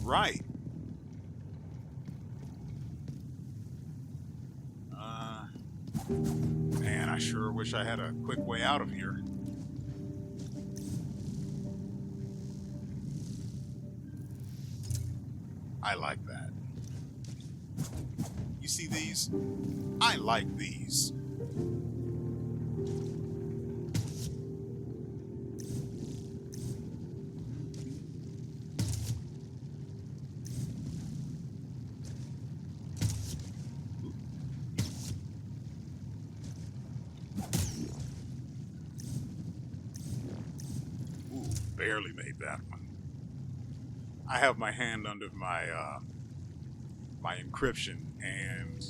Right. Man, I sure wish I had a quick way out of here. I like that. You see these? I like these. barely made that one. I have my hand under my encryption, and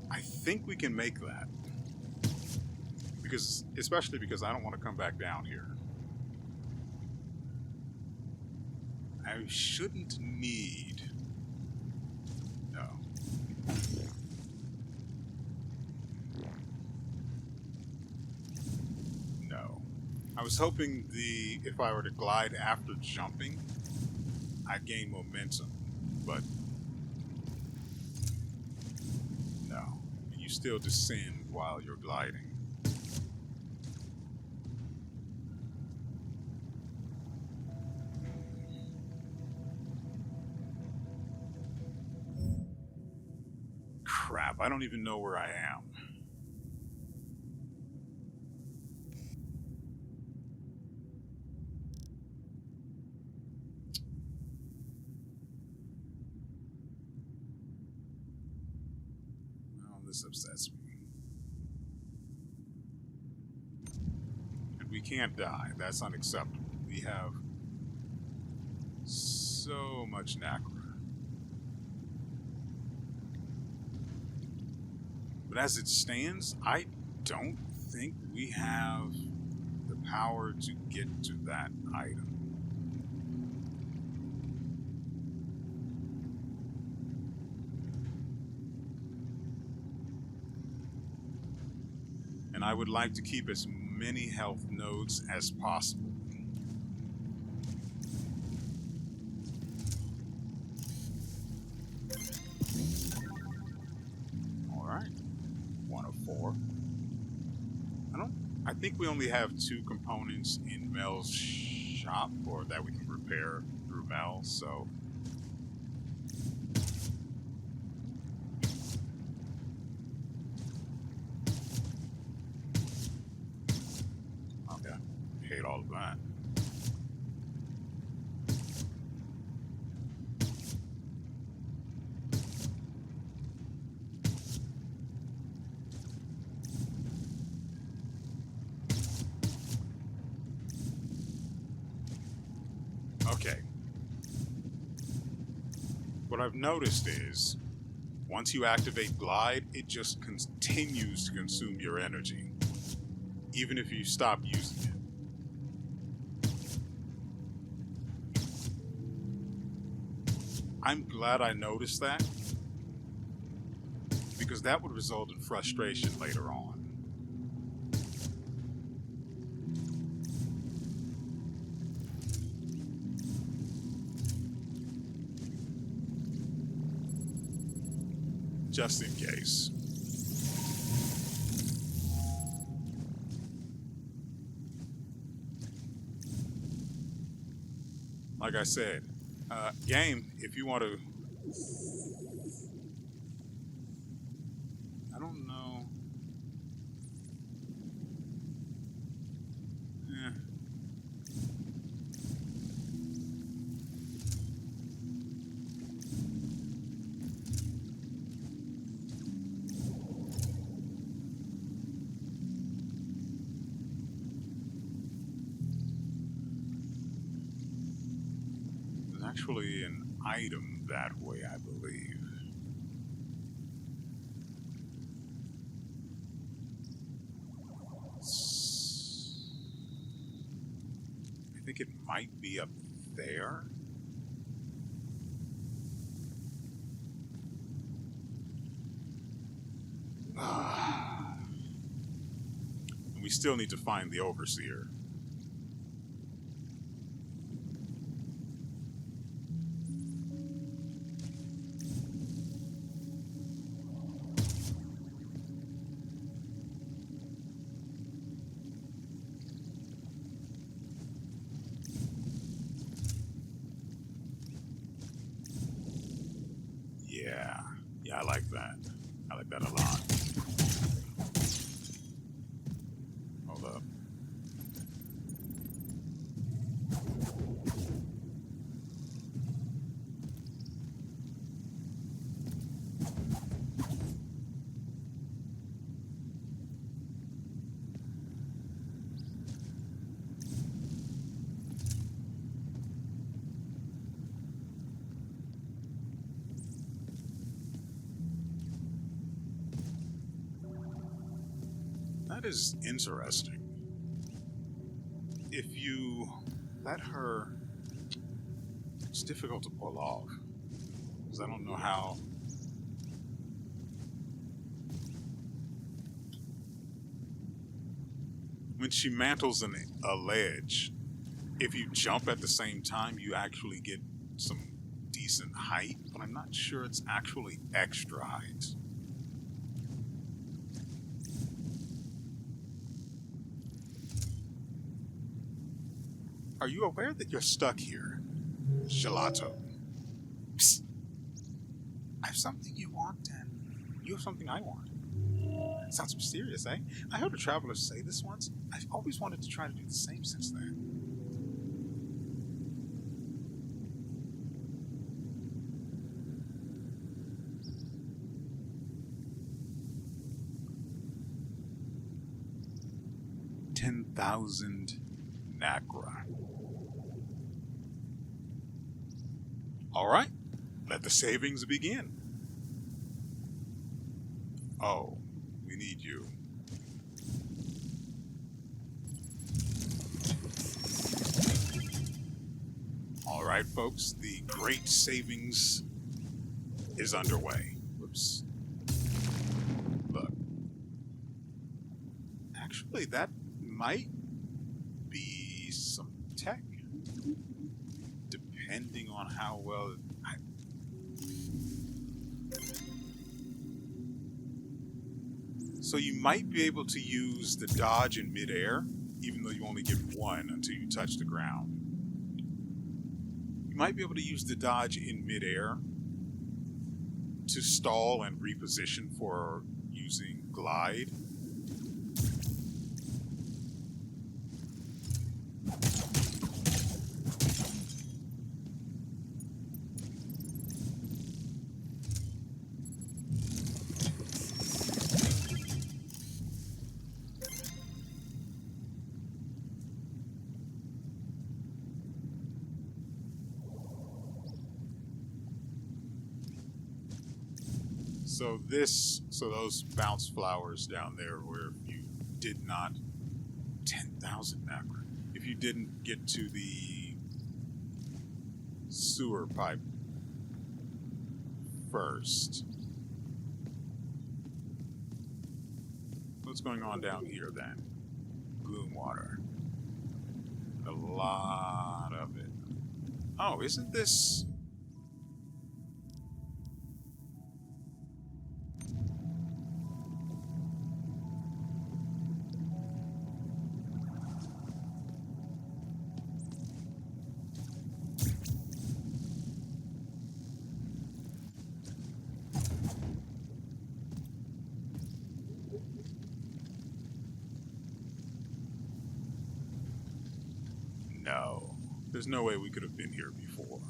I think we can make that. Especially because I don't want to come back down here. I shouldn't need... No. No. I was hoping if I were to glide after jumping, I'd gain momentum, but no. You still descend while you're gliding. Crap, I don't even know where I am. Well, this upsets me. And we can't die. That's unacceptable. We have so much Nacra. But as it stands, I don't think we have the power to get to that item. And I would like to keep as many health nodes as possible. Alright. 1 of 4. I think we only have 2 components in Mel's shop, or that we can repair through Mel, so... Okay. Hate all of that. Okay. What I've noticed is, once you activate Glide, it just continues to consume your energy, even if you stop using it. I'm glad I noticed that, because that would result in frustration later on. Just in case. Like I said, game, if you want to... I don't know. Actually an item that way, I believe. I think it might be up there. And we still need to find the Overseer. Yeah, I like that. I like that a lot. Hold up. That is interesting. If you let her... It's difficult to pull off. Because I don't know how... When she mantles a ledge, if you jump at the same time, you actually get some decent height, but I'm not sure it's actually extra height. Are you aware that you're stuck here, Gelato? Psst. I have something you want, and you have something I want. Sounds mysterious, eh? I heard a traveler say this once. I've always wanted to try to do the same since then. $10,000 Nacra. Alright, let the savings begin. Oh, we need you. Alright, folks, the great savings is underway. Whoops. Look. Actually, that might be some tech. Depending on how well... So you might be able to use the dodge in midair, even though you only get one until you touch the ground. You might be able to use the dodge in midair to stall and reposition for using glide. So those bounce flowers down there where you did not 10,000 Nacra. If you didn't get to the sewer pipe first. What's going on down here then? Gloom water. A lot of it. Oh, isn't this... No. There's no way we could have been here before.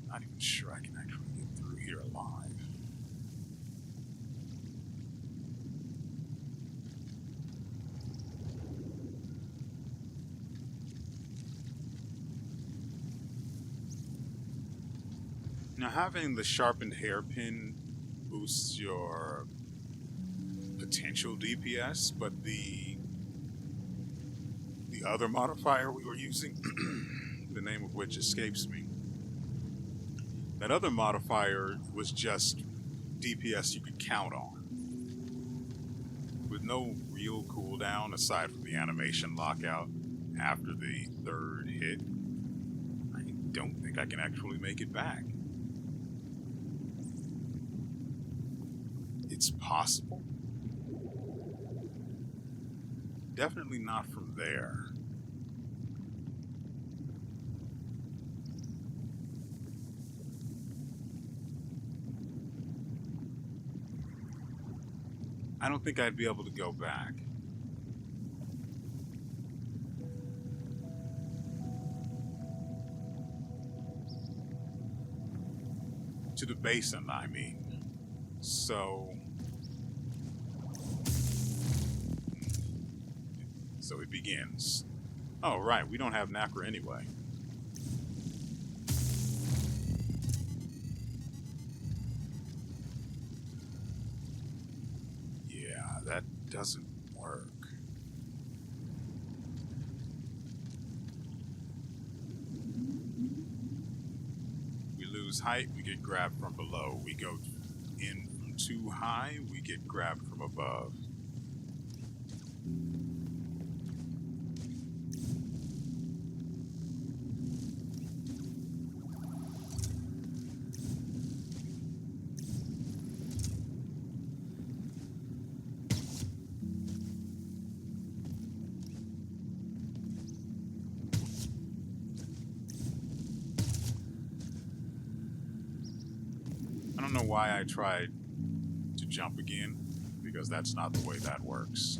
Not even sure I can actually get through here alive. Now, having the sharpened hairpin boosts your potential DPS, but the other modifier we were using, the name of which escapes me, that other modifier was just DPS you could count on, with no real cooldown aside from the animation lockout after the third hit. I don't think I can actually make it back. It's possible. Definitely not from there. I don't think I'd be able to go back. To the basin, I mean. So it begins. Oh, right, we don't have Nacra anyway. Yeah, that doesn't lose height, we get grabbed from below. We go in from too high, we get grabbed from above. I don't know why I tried to jump again, because that's not the way that works.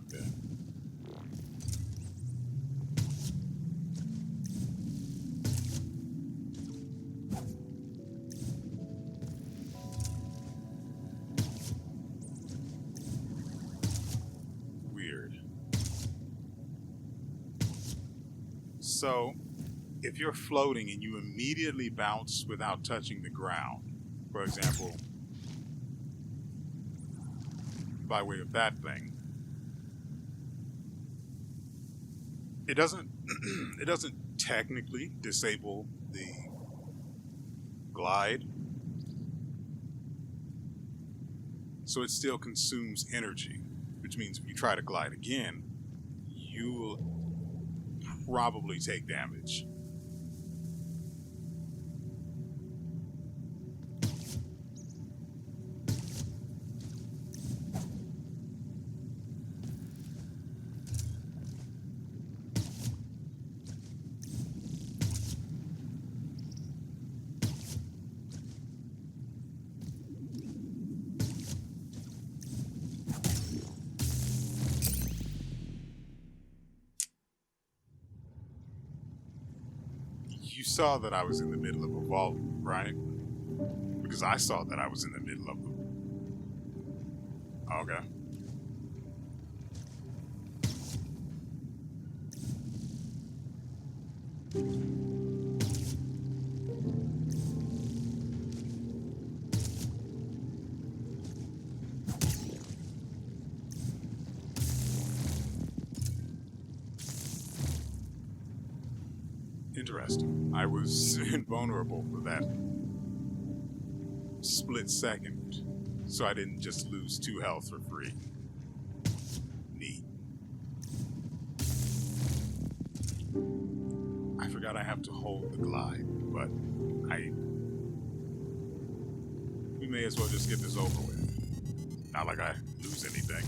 Okay. Weird. So, if you're floating and you immediately bounce without touching the ground, for example, by way of that thing, it doesn't it doesn't technically disable the glide, so it still consumes energy, which means if you try to glide again, you'll probably take damage. You saw that I was in the middle of a vault, right? Because I saw that I was in the middle of the... Okay. Interesting. I was invulnerable for that split second, so I didn't just lose 2 health for free. Neat. I forgot I have to hold the glide, but we may as well just get this over with. Not like I lose anything.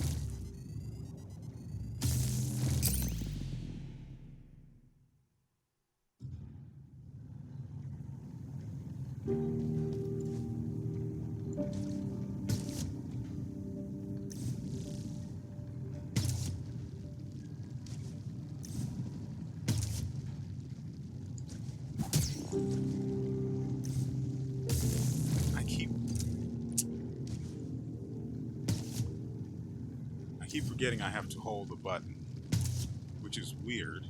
I keep forgetting I have to hold the button, which is weird.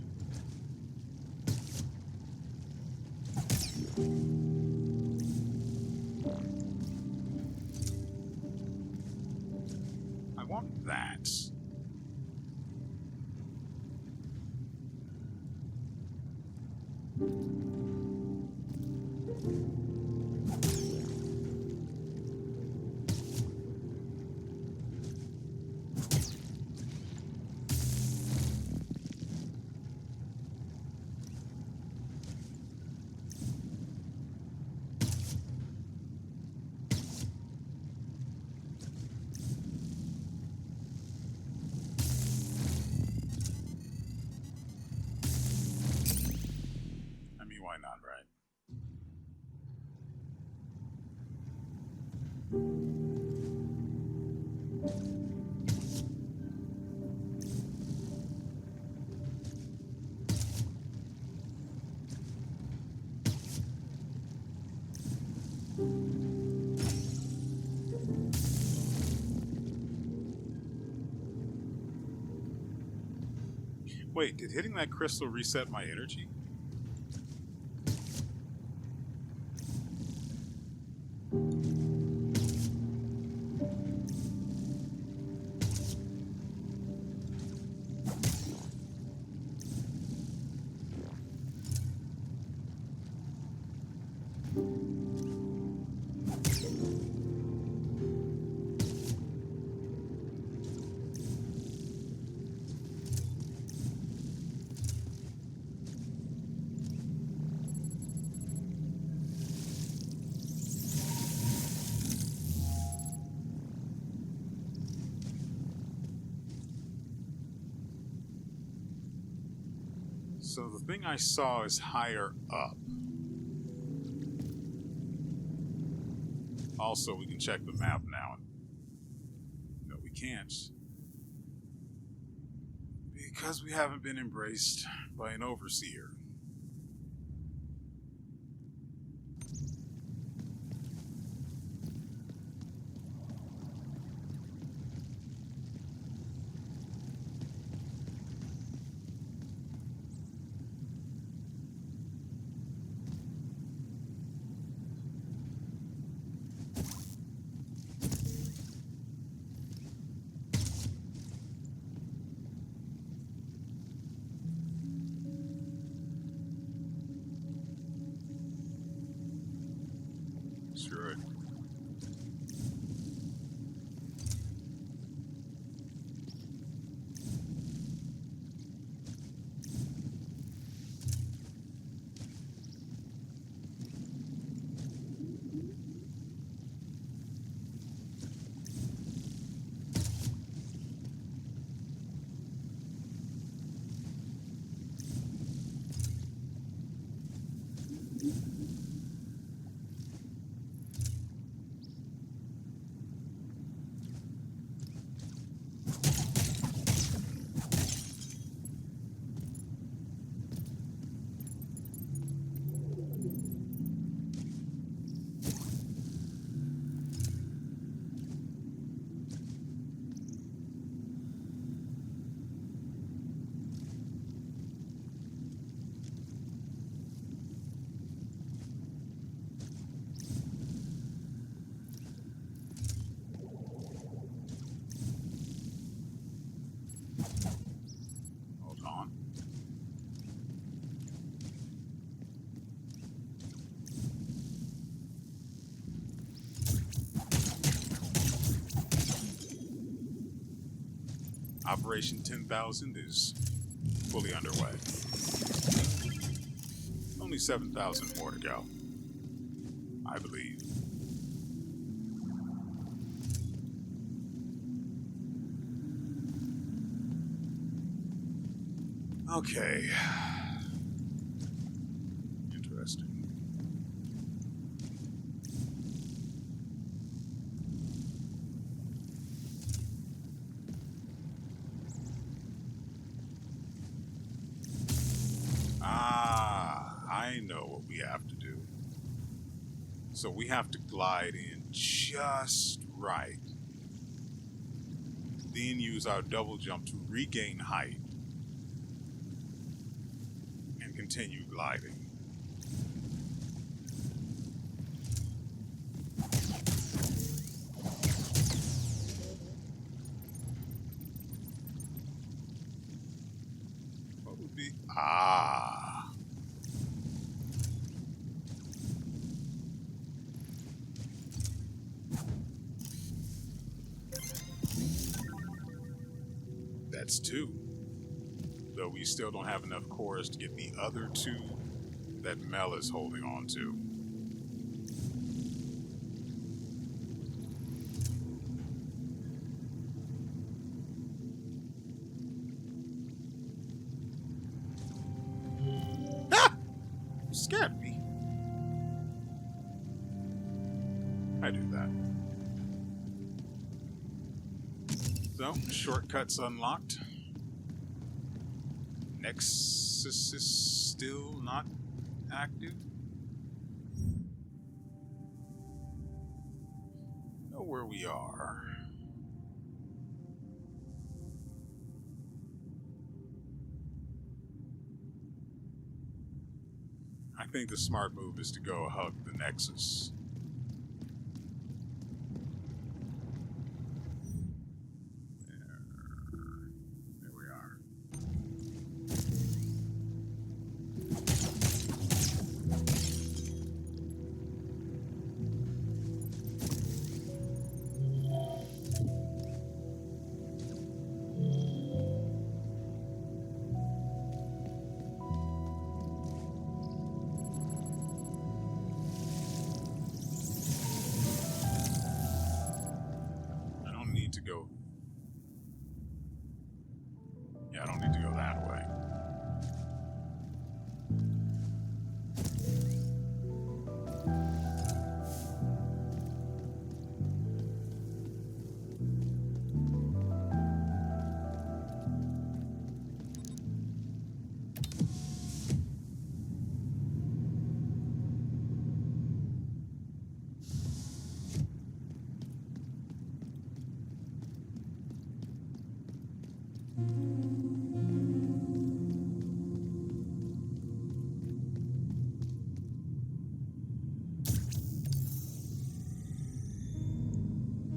I want that. Wait, did hitting that crystal reset my energy? So the thing I saw is higher up. Also, we can check the map now. No, we can't. Because we haven't been embraced by an overseer. Sure. Hold on. Operation 10,000 is fully underway. Only 7,000 more to go, I believe. Okay. Interesting. I know what we have to do. So we have to glide in just right. Then use our double jump to regain height and continue gliding. What would be... That's two. Though we still don't have enough cores to get the other two that Mel is holding on to. Ah! You scared me. I do that. So, shortcuts unlocked. Nexus is still not active. Know where we are. I think the smart move is to go hug the Nexus. There we are. I don't need to go. Yeah, I don't need to go that way.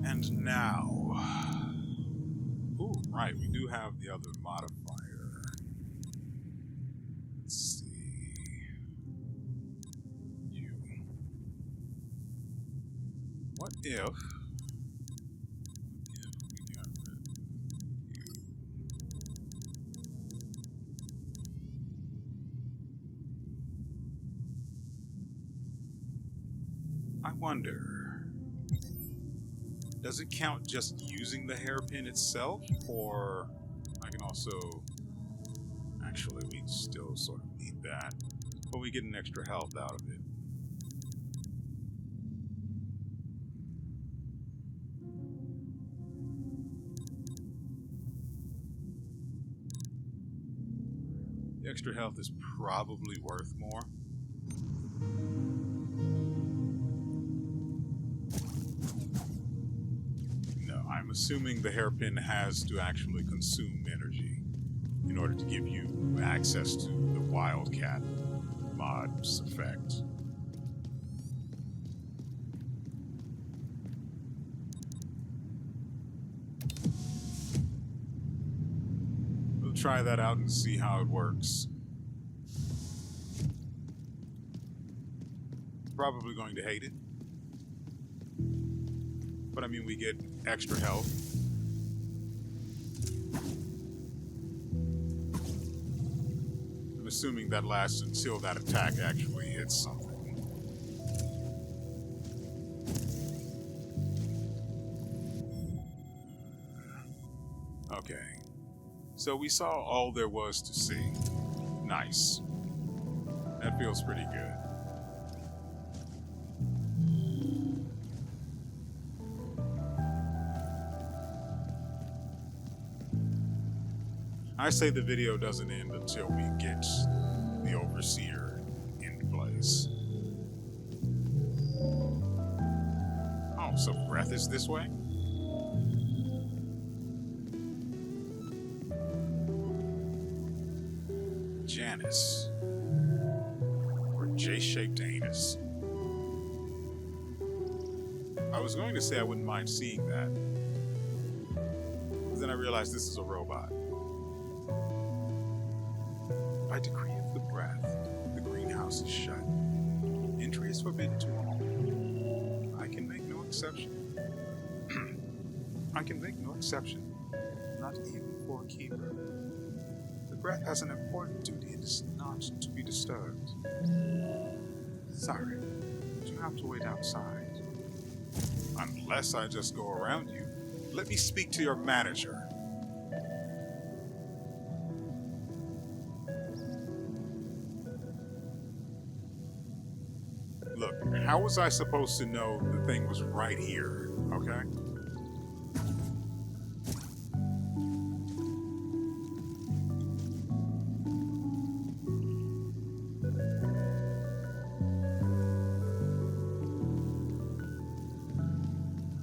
And now... Ooh, right, we do have the other modifier. Let's see... You. What if... we got rid of you? I wonder... Does it count just using the hairpin itself, or I can also... Actually, we still sort of need that, but we get an extra health out of it. The extra health is probably worth more. I'm assuming the hairpin has to actually consume energy in order to give you access to the Wildcat mod's effect. We'll try that out and see how it works. Probably going to hate it. But I mean, we get extra health. I'm assuming that lasts until that attack actually hits something. Okay. So we saw all there was to see. Nice. That feels pretty good. I say the video doesn't end until we get the Overseer in place. Oh, so breath is this way? Janice. Or J-shaped anus. I was going to say I wouldn't mind seeing that. But then I realized this is a robot. By decree of the breath, the greenhouse is shut. Entry is forbidden to all. I can make no exception. I can make no exception, not even for a keeper. The breath has an important duty and is not to be disturbed. Sorry, but you have to wait outside. Unless I just go around you. Let me speak to your manager. Look, how was I supposed to know the thing was right here, okay?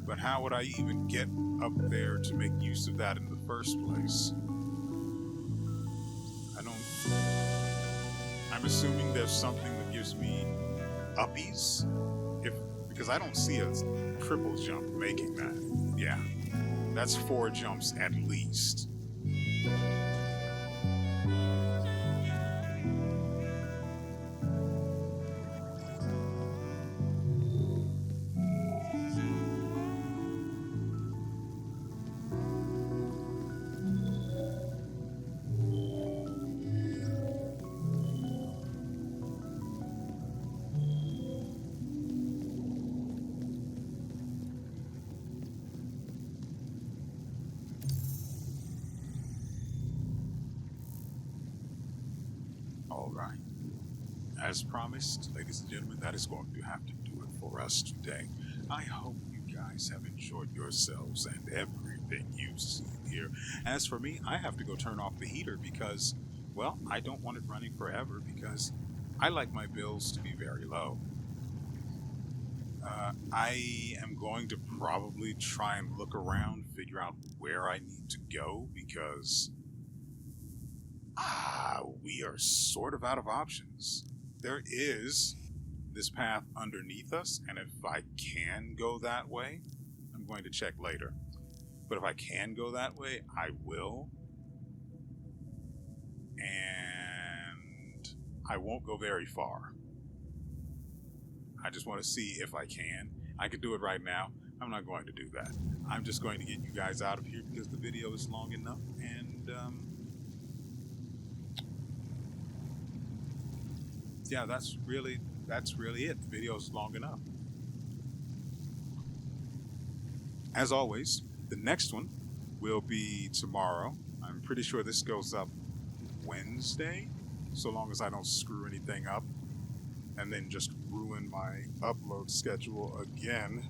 But how would I even get up there to make use of that in the first place? I'm assuming there's something that gives me uppies. If because I don't see a triple jump making that. Yeah, that's 4 jumps at least. All right. As promised, ladies and gentlemen, that is going to have to do it for us today. I hope you guys have enjoyed yourselves and everything you've seen here. As for me, I have to go turn off the heater because, well, I don't want it running forever because I like my bills to be very low. I am going to probably try and look around, figure out where I need to go because we are sort of out of options. There is this path underneath us, and if I can go that way, I'm going to check later. But if I can go that way, I will. And I won't go very far. I just want to see if I can. I could do it right now. I'm not going to do that. I'm just going to get you guys out of here because the video is long enough, and yeah, that's really it. The video is long enough. As always, the next one will be tomorrow. I'm pretty sure this goes up Wednesday, so long as I don't screw anything up and then just ruin my upload schedule again.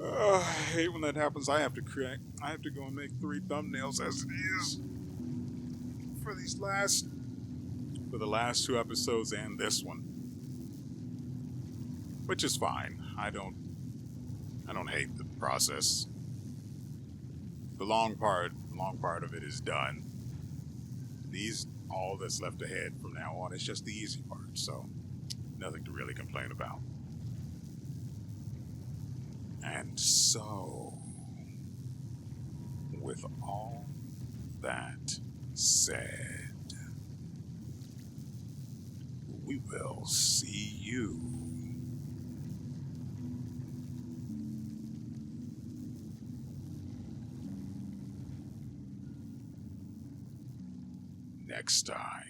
I hate when that happens. I have to go and make 3 thumbnails as it is for the last 2 episodes and this one, which is fine. I don't hate the process. The long part of it is done. All that's left ahead from now on is just the easy part, so nothing to really complain about. And so, with all that said, we will see you next time.